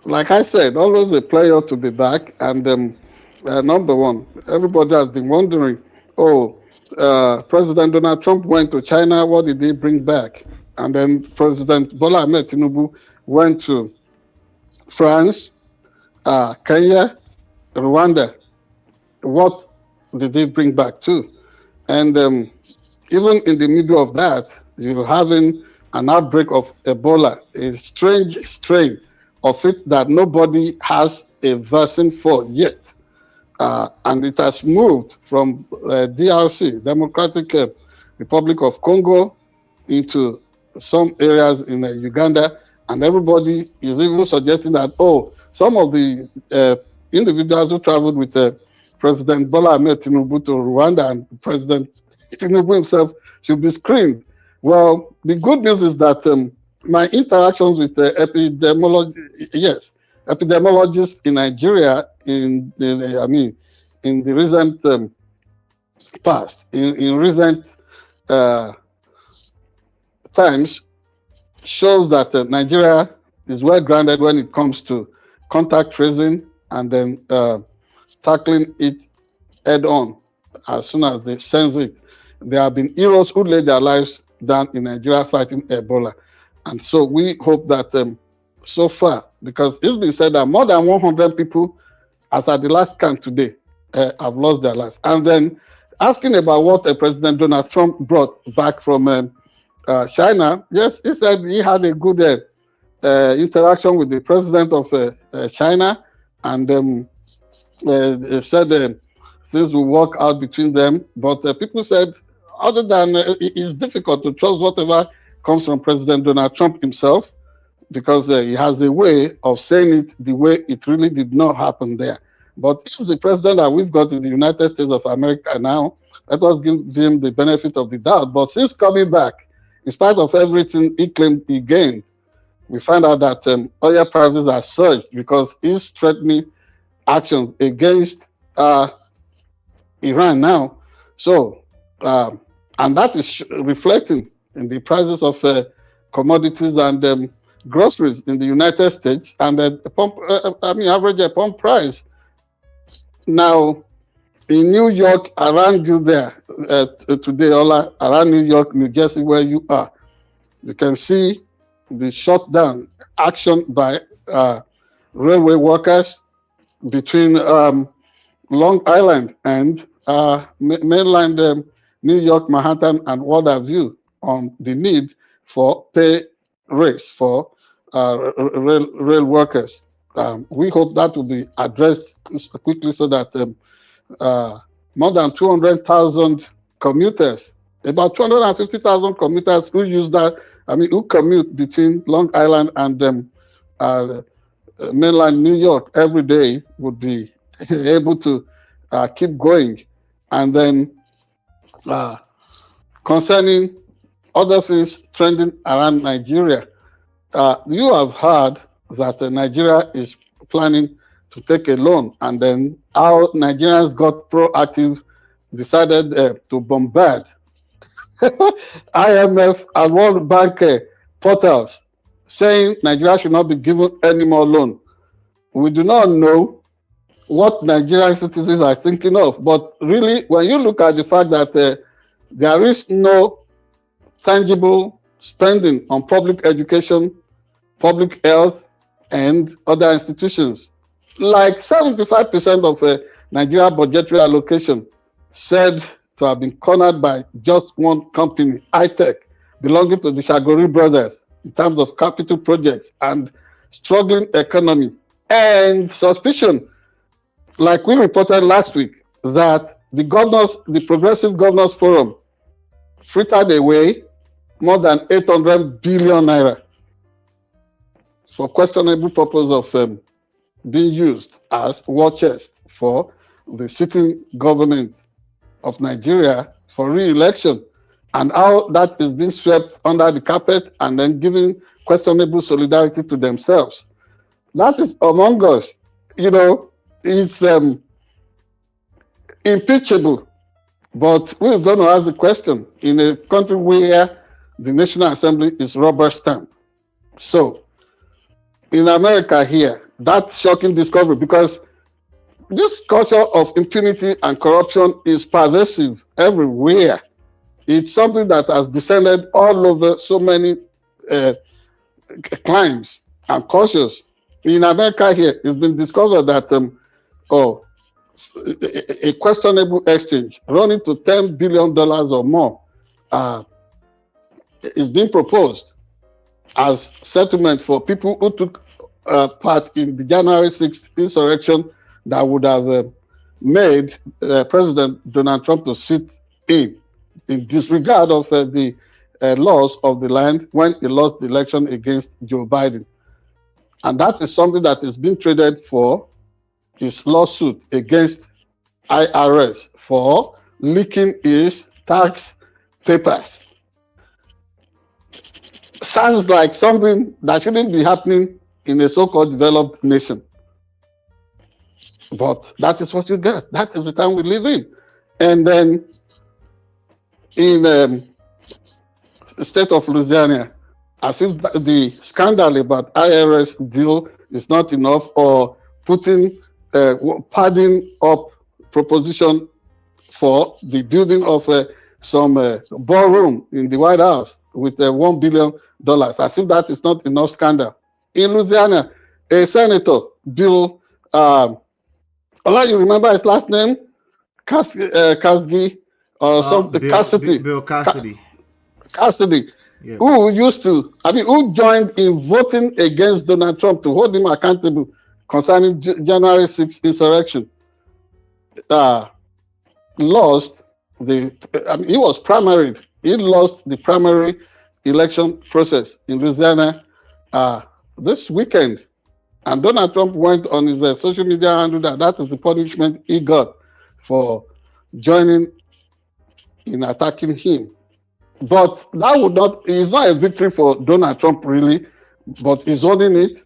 S2: Like I said, always a pleasure to be back. And number one, everybody has been wondering, President Donald Trump went to China. What did he bring back? And then President Bola Ahmed Tinubu went to France, Kenya, Rwanda. What did they bring back too? And even in the middle of that, you're having an outbreak of Ebola, a strange strain of it that nobody has a vaccine for yet. And it has moved from DRC, Democratic Republic of Congo, into some areas in Uganda, and everybody is even suggesting that, some of the individuals who traveled with President Bola Ahmed Tinubu to Rwanda and President Tinubu himself should be screened. Well, the good news is that my interactions with epidemiologists in Nigeria in the recent past, in recent times, shows that Nigeria is well grounded when it comes to contact tracing and then tackling it head on as soon as they sense it. There have been heroes who laid their lives down in Nigeria fighting Ebola. And so we hope that so far, because it's been said that more than 100 people, as at the last count today, have lost their lives. And then asking about what President Donald Trump brought back from China, yes, he said he had a good interaction with the president of China, and said things will work out between them. But people said, other than it's difficult to trust whatever comes from President Donald Trump himself, because he has a way of saying it the way it really did not happen there. But he's the president that we've got in the United States of America now. Let us give him the benefit of the doubt. But since coming back, in spite of everything he claimed he gained, we find out that oil prices are surged because he's threatening actions against Iran now. So, and that is reflecting in the prices of commodities and groceries in the United States, and average pump price. Now, in New York, around you there, today, around New York, New Jersey, where you are, you can see the shutdown action by railway workers between Long Island and mainland New York, Manhattan, and what have you on the need for pay raise for rail workers. We hope that will be addressed quickly so that more than 200,000 commuters, about 250,000 commuters who use that, who commute between Long Island and mainland New York every day would be able to keep going. And then concerning other things trending around Nigeria, you have heard that Nigeria is planning to take a loan, and then how Nigerians got proactive, decided to bombard IMF and World Bank portals, saying Nigeria should not be given any more loan. We do not know what Nigerian citizens are thinking of, but really, when you look at the fact that there is no tangible spending on public education, public health, and other institutions, like 75% of Nigeria budgetary allocation said to have been cornered by just one company, iTech, belonging to the Shagori brothers, in terms of capital projects and struggling economy, and suspicion, like we reported last week, that the Progressive Governors Forum frittered away more than 800 billion naira for questionable purpose of being used as war chest for the sitting government of Nigeria for re-election, and how that is being swept under the carpet and then giving questionable solidarity to themselves. That is among us. It's impeachable. But who is going to ask the question in a country where the National Assembly is rubber stamp? So, in America here, that shocking discovery, because this culture of impunity and corruption is pervasive everywhere. It's something that has descended all over so many climes and cultures. In America here, it's been discovered that a questionable exchange running to $10 billion or more is being proposed as settlement for people who took part in the January 6th insurrection that would have made President Donald Trump to sit in disregard of the laws of the land when he lost the election against Joe Biden. And that is something that is being traded for his lawsuit against IRS for leaking his tax papers. Sounds like something that shouldn't be happening in a so-called developed nation. But that is what you get. That is the time we live in. And then in the state of Louisiana, as if the scandal about IRS deal is not enough, or putting padding up proposition for the building of some ballroom in the White House with $1 billion, as if that is not enough scandal. In Louisiana, a senator, Bill, you remember his last name? Cassidy, or something. Cassidy.
S1: Bill Cassidy.
S2: Cassidy.
S1: Yeah.
S2: Who joined in voting against Donald Trump to hold him accountable concerning January 6th insurrection, lost he was primaried. He lost the primary election process in Louisiana this weekend. And Donald Trump went on his social media handle that is the punishment he got for joining in attacking him. But that would not, it's not a victory for Donald Trump really, but he's owning it,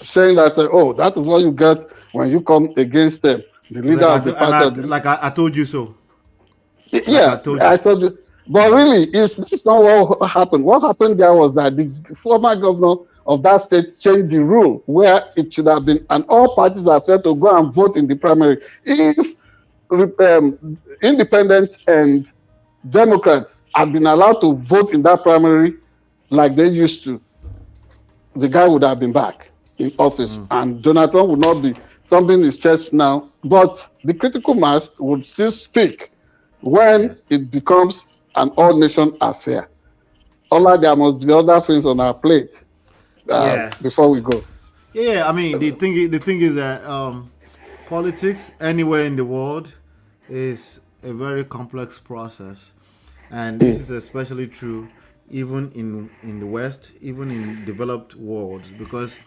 S2: saying that, that is what you get when you come against the leader of the party.
S1: I told you so.
S2: Yeah, I told you. But really, it's not what happened. What happened there was that the former governor of that state changed the rule where it should have been, and all parties are fair to go and vote in the primary. If independents and Democrats had been allowed to vote in that primary like they used to, the guy would have been back in office, and Donald Trump would not be thumping his chest now. But the critical mass would still speak
S1: Yeah.
S2: when it becomes an all-nation affair. Ola, there must be other things on our plate
S1: Yeah.
S2: before we go.
S1: Yeah. I mean, the thing is that politics anywhere in the world is a very complex process, and this is especially true even in the West, even in developed world, because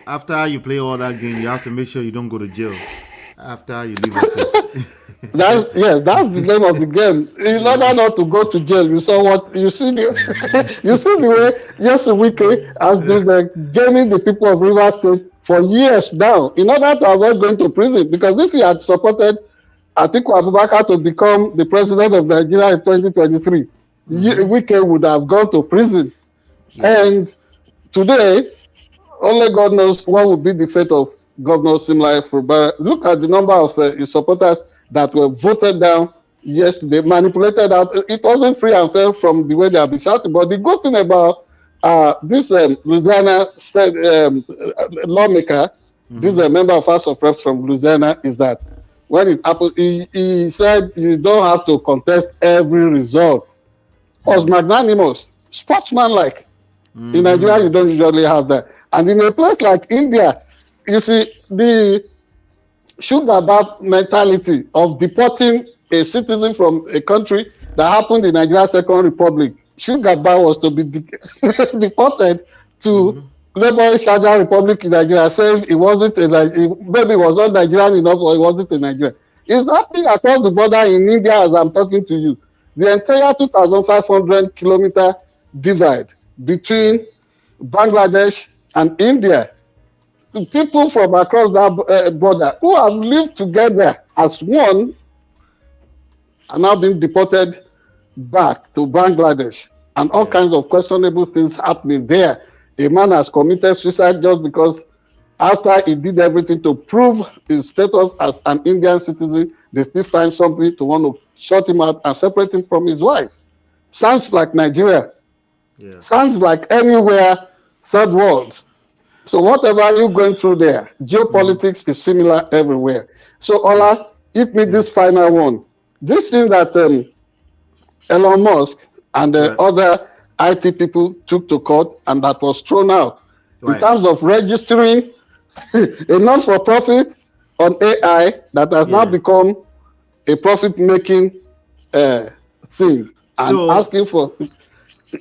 S1: after you play all that game, you have to make sure you don't go to jail after you leave office.
S2: That's yes, that's the name of the game. In order not to go to jail, you saw what you see the you see the way yes Wike has been gaming the people of Rivers State for years now in order to avoid going to prison. Because if he had supported Atiku Abubakar to become the president of Nigeria in 2023, Wike would have gone to prison.
S1: Yeah.
S2: And today, only God knows what will be the fate of Governor Simlai Fubara. Look at the number of his supporters that were voted down yesterday, manipulated out. It wasn't free and fair from the way they have been shouting. But the good thing about this Louisiana state lawmaker, this member of House of Reps from Louisiana, is that when it happened, he said you don't have to contest every result. It was magnanimous, sportsmanlike. In Nigeria, you don't usually have that. And in a place like India, you see, the sugar bar mentality of deporting a citizen from a country that happened in Nigeria's Second Republic. Sugar bar was to be deported to neighboring Shaja Republic in Nigeria, saying it wasn't maybe it was not Nigerian enough or it wasn't a Nigerian. It's happening across the border in India as I'm talking to you. The entire 2,500 kilometer divide between Bangladesh and India. The people from across that border who have lived together as one are now being deported back to Bangladesh, and all kinds of questionable things happening there. A man has committed suicide just because after he did everything to prove his status as an Indian citizen, they still find something to want to shut him out and separate him from his wife. Sounds like Nigeria.
S1: Yeah.
S2: Sounds like anywhere third world. So whatever you're going through there, geopolitics is similar everywhere. So Ola, hit me this final one. This thing that Elon Musk and the other IT people took to court and that was thrown out in terms of registering a non-for-profit on AI that has now become a profit-making thing, and asking for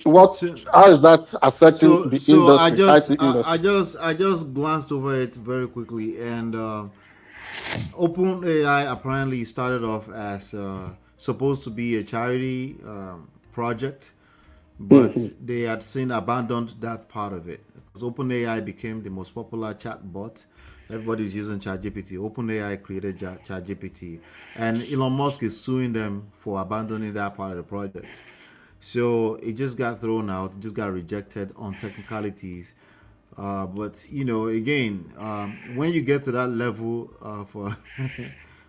S2: how is that affecting the industry, IT industry?
S1: I just glanced over it very quickly, and OpenAI apparently started off as supposed to be a charity project, but they had since abandoned that part of it. Because OpenAI became the most popular chat bot. Everybody's using ChatGPT. OpenAI created ChatGPT, and Elon Musk is suing them for abandoning that part of the project. So it just got thrown out, just got rejected on technicalities. But again, when you get to that level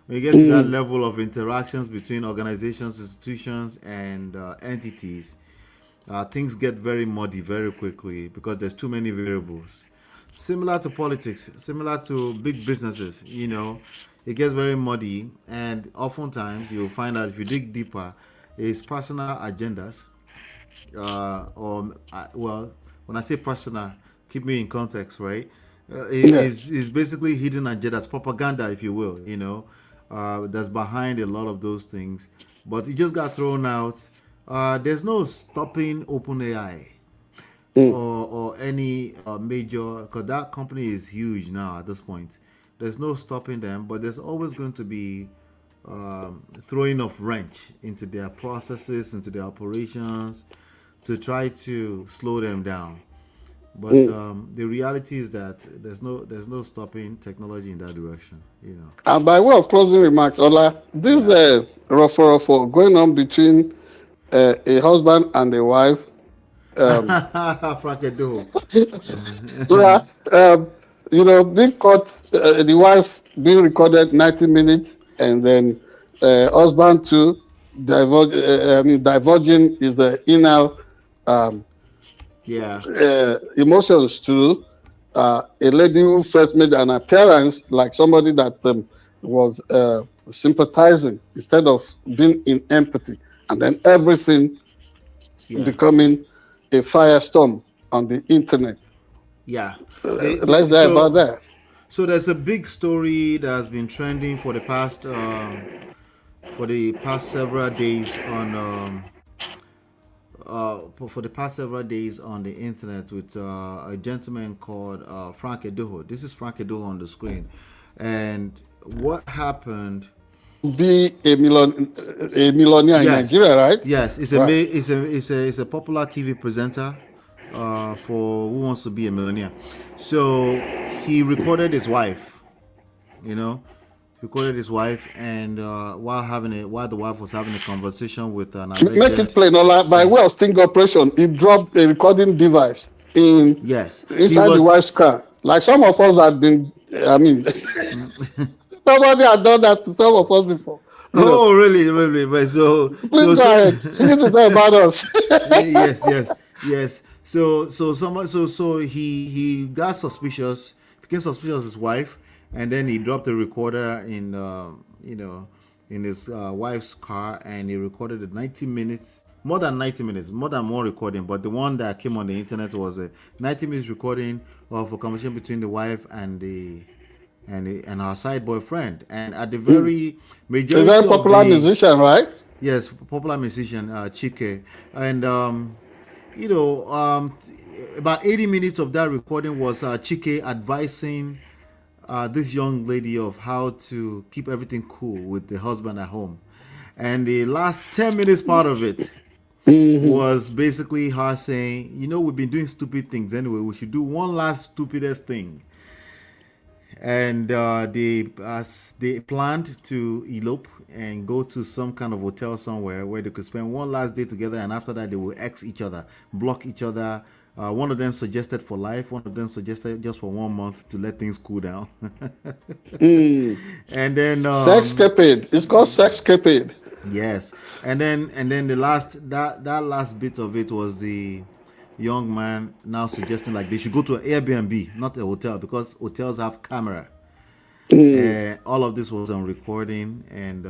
S1: when you get to that level of interactions between organizations, institutions, and entities, things get very muddy very quickly because there's too many variables. Similar to politics, similar to big businesses, it gets very muddy, and oftentimes you'll find out if you dig deeper, it's personal agendas, when I say personal, keep me in context, right? It's basically hidden agendas, propaganda, if you will, that's behind a lot of those things. But it just got thrown out. There's no stopping OpenAI or any major, because that company is huge now at this point. There's no stopping them, but there's always going to be throwing of wrench into their processes, into their operations, to try to slow them down. But the reality is that there's no stopping technology in that direction.
S2: And by way of closing remarks, Ola, this referral going on between a husband and a wife. Being caught, the wife being recorded 90 minutes, and then husband too diverging is the inner emotions to a lady who first made an appearance like somebody that was sympathizing instead of being in empathy, and then everything
S1: Yeah.
S2: becoming a firestorm on the internet.
S1: Yeah.
S2: Let's say about that.
S1: So there's a big story that has been trending for the past several days on for the past several days on the internet with a gentleman called Frank Edoho. This is Frank Edoho on the screen, and what happened?
S2: Be a millionaire in
S1: Yes,
S2: Nigeria, right?
S1: yes,
S2: Right.
S1: it's a popular TV presenter for Who Wants to Be a Millionaire. So he recorded his wife, you know, recorded his wife, and while the wife was having a conversation with an
S2: Make it
S1: alleged
S2: plain. By
S1: son.
S2: way of sting operation, he dropped a recording device
S1: Yes, he
S2: inside the
S1: was.
S2: wife's car. Like some of us had been, I mean, somebody had done that to some of us before.
S1: Oh, really, really, right.
S2: Please go ahead. You need to say about us.
S1: Yes, yes, yes. So he got suspicious, became suspicious of his wife, and then he dropped the recorder in in his wife's car, and he recorded it 90 minutes, more than 90 minutes, more than one recording. But the one that came on the internet was a 90 minutes recording of a conversation between the wife and our side boyfriend, and at the very
S2: A
S1: majority
S2: very
S1: of
S2: popular
S1: the
S2: musician, right?
S1: yes, popular musician Chike, and you know, about 80 minutes of that recording was Chike advising this young lady of how to keep everything cool with the husband at home, and the last 10 minutes part of it was basically her saying, you know, we've been doing stupid things anyway. We should do one last stupidest thing, and they planned to elope and go to some kind of hotel somewhere where they could spend one last day together, and after that they will ex each other, block each other. One of them suggested for life, one of them suggested just for 1 month to let things cool down. And then
S2: Sexcapade. It's called sexcapade.
S1: yes, and then the last that last bit of it was the young man now suggesting like they should go to an Airbnb, not a hotel, because hotels have camera. All of this was on recording, and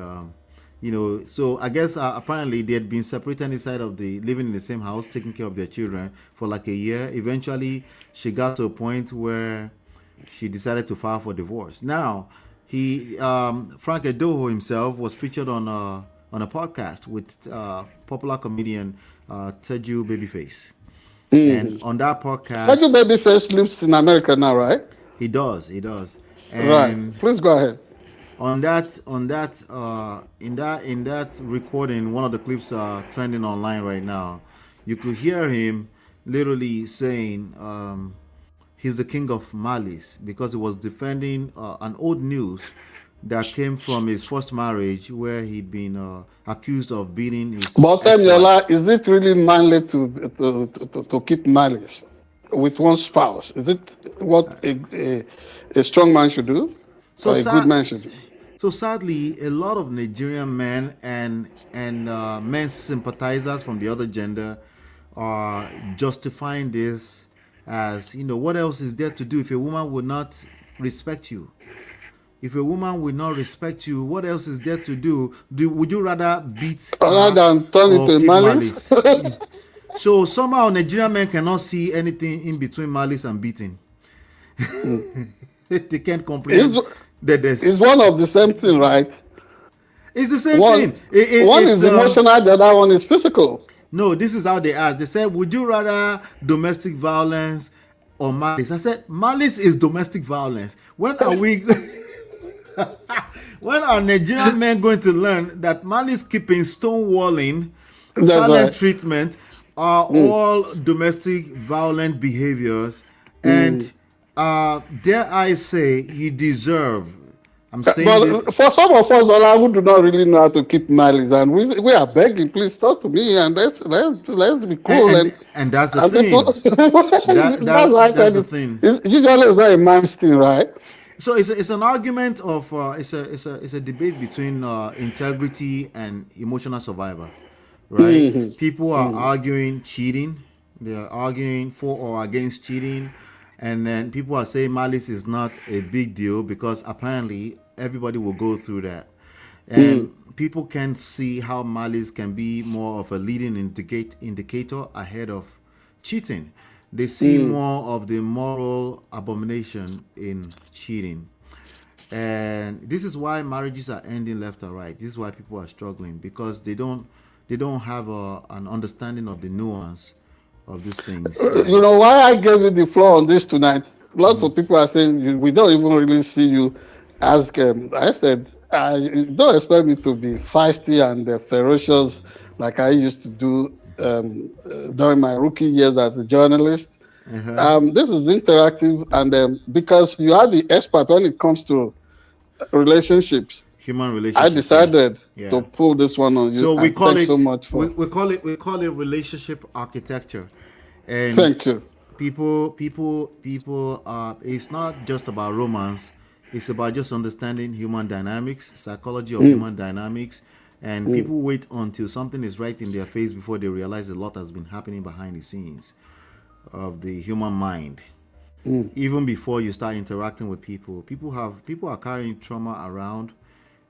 S1: so I guess apparently they had been separated inside of the living in the same house, taking care of their children for like a year. Eventually, she got to a point where she decided to file for divorce. Now, he Frank Edoho himself was featured on a podcast with popular comedian Teju Babyface, and on that
S2: Little
S1: podcast,
S2: baby face lives in America now, right?
S1: he does,
S2: Right.
S1: and
S2: Please go ahead.
S1: in that recording, one of the clips are trending online right now. You could hear him literally saying he's the king of malice because he was defending an old news that came from his first marriage where he'd been accused of beating his
S2: But
S1: ex-wife.
S2: Yola, is it really manly to keep malice with one spouse? Is it what a strong man should do,
S1: So
S2: or a good
S1: sad,
S2: man should do?
S1: so sadly, a lot of Nigerian men and men sympathizers from the other gender are justifying this as, what else is there to do if a woman would not respect you? If a woman will not respect you, what else is there to do? Would you rather beat
S2: Rather
S1: her
S2: than turn
S1: or
S2: into
S1: keep
S2: malice?
S1: malice? So somehow Nigerian men cannot see anything in between malice and beating. They can't comprehend
S2: it's,
S1: that
S2: it's
S1: there's.
S2: one of the same thing, right?
S1: It's the same
S2: One
S1: thing.
S2: one
S1: It's
S2: is emotional, the other one is physical.
S1: no. This is how they asked. They said, "Would you rather domestic violence or malice?" I said, "Malice is domestic violence." When are we? When are Nigerian men going to learn that malice keeping, stonewalling,
S2: That's
S1: silent
S2: right.
S1: treatment are all domestic violent behaviors, and dare I say, you deserve. I'm saying this.
S2: But for some of us, Ola, who do not really know how to keep malice, and we are begging, please talk to me, and let's be
S1: and
S2: cool,
S1: and, and that's the
S2: and people,
S1: thing.
S2: that's why I
S1: That's
S2: said
S1: the thing.
S2: usually it's not a man's thing, right?
S1: So it's an argument of it's a debate between integrity and emotional survivor, right? People are arguing cheating. They are arguing for or against cheating, and then people are saying malice is not a big deal because apparently everybody will go through that. And people can see how malice can be more of a leading indicator ahead of cheating. They see more of the moral abomination in cheating. And this is why marriages are ending left and right. This is why people are struggling, because they don't have an understanding of the nuance of these things.
S2: You know why I gave you the floor on this tonight? Lots of people are saying we don't even really see you as I said. Don't expect me to be feisty and ferocious like I used to do during my rookie years as a journalist. This is interactive, and because you are the expert when it comes to relationships,
S1: Human relationships.
S2: I decided
S1: Yeah.
S2: to pull this one on you.
S1: So we call it
S2: so much for
S1: we call it relationship architecture. And
S2: thank you.
S1: people it's not just about romance. It's about just understanding human dynamics, psychology of human dynamics. And people wait until something is right in their face before they realize a lot has been happening behind the scenes of the human mind. Even before you start interacting with people are carrying trauma around.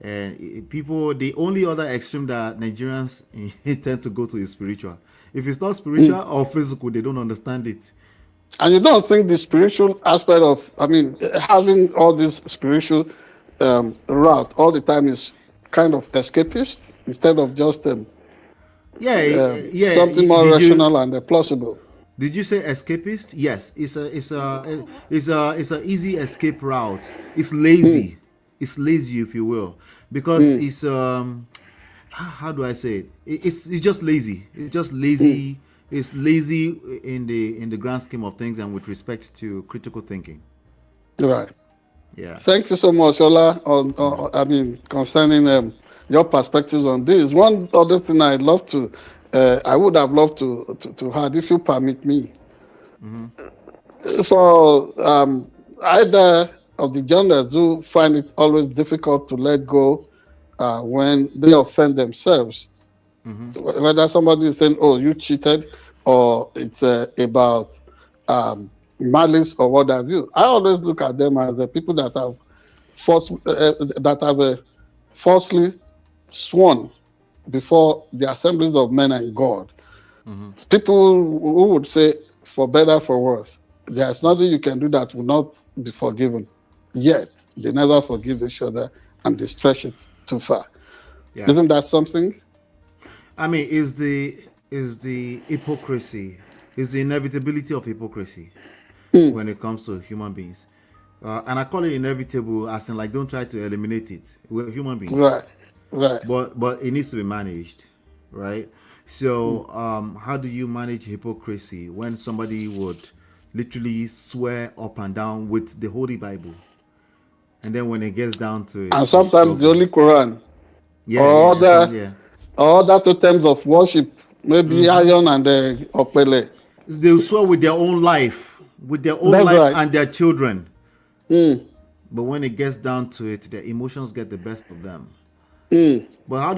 S1: And the only other extreme that Nigerians tend to go to is spiritual. If it's not spiritual or physical, they don't understand it.
S2: And you don't think the spiritual aspect of, having all this spiritual route all the time is kind of escapist instead of just something more rational and plausible?
S1: Did you say escapist? Yes, it's a easy escape route. It's lazy. It's lazy, if you will, because it's how do I say it? It's just lazy. It's just lazy. It's lazy in the grand scheme of things and with respect to critical thinking.
S2: Right.
S1: Yeah.
S2: Thank you so much, Ola. Concerning your perspectives on this. One other thing I would have loved to have, if you permit me. For either of the journalists who find it always difficult to let go when they offend themselves, whether somebody is saying, "Oh, you cheated," or it's about malice or what have you. I always look at them as the people that have falsely sworn before the assemblies of men and God. People who would say, for better, for worse, there's nothing you can do that will not be forgiven. Yet, they never forgive each other and they stretch it too far. Yeah. Isn't that something?
S1: I mean, is the hypocrisy, is the inevitability of hypocrisy when it comes to human beings. And I call it inevitable as in, like, don't try to eliminate it. We're human beings.
S2: Right.
S1: But it needs to be managed, right? So how do you manage hypocrisy when somebody would literally swear up and down with the Holy Bible, and then when it gets down to it,
S2: and sometimes the Holy Quran, or other totems of worship, maybe iron and opele,
S1: they'll swear with their own life, and their children. But when it gets down to it, their emotions get the best of them. But how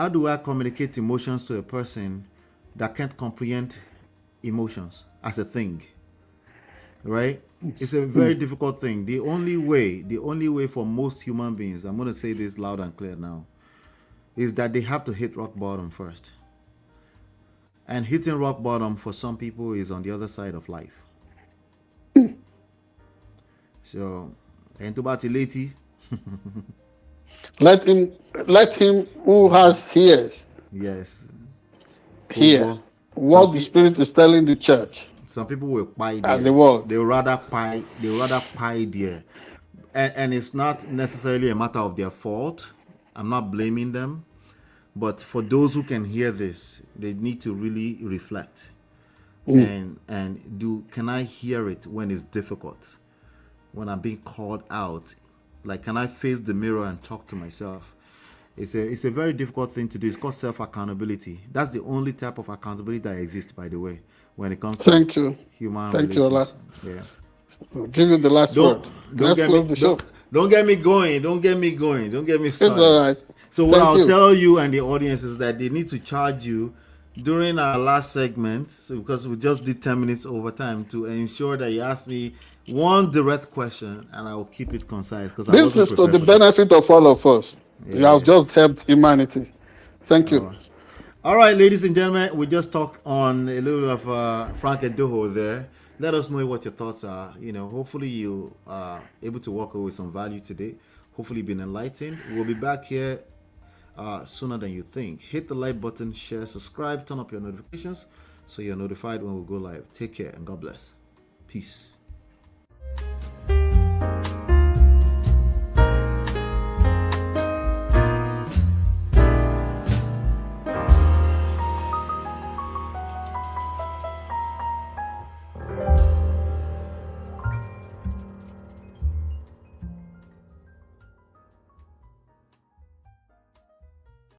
S1: do I communicate emotions to a person that can't comprehend emotions as a thing? Right? It's a very difficult thing. The only way for most human beings, I'm going to say this loud and clear now, is that they have to hit rock bottom first. And hitting rock bottom for some people is on the other side of life. So, Entubati
S2: let him who has ears.
S1: Yes.
S2: Hear what the Spirit is telling the church.
S1: Some people will pie
S2: there. The world.
S1: They rather pie there. And it's not necessarily a matter of their fault. I'm not blaming them. But for those who can hear this, they need to really reflect. And can I hear it when it's difficult? When I'm being called out? Like, can I face the mirror and talk to myself? It's a very difficult thing to do. It's called self-accountability. That's the only type of accountability that exists, by the way, when it comes to human relations. Thank you, Ola. Yeah.
S2: I'll give you the last word.
S1: Don't get me going. Don't get me started.
S2: It's all right.
S1: So what I'll tell you and the audience is that they need to charge you during our last segment, because we just did 10 minutes overtime, to ensure that you ask me one direct question, and I will keep it concise, because
S2: this is to the benefit of all of us. You have just helped humanity. Thank
S1: All
S2: you.
S1: right. All right, ladies and gentlemen, we just talked on a little of Frank Edoho there. Let us know what your thoughts are. Hopefully you are able to walk away with some value today. Hopefully been enlightened. We'll be back here sooner than you think. Hit the like button, share, subscribe, turn up your notifications so you're notified when we go live. Take care and God bless. Peace.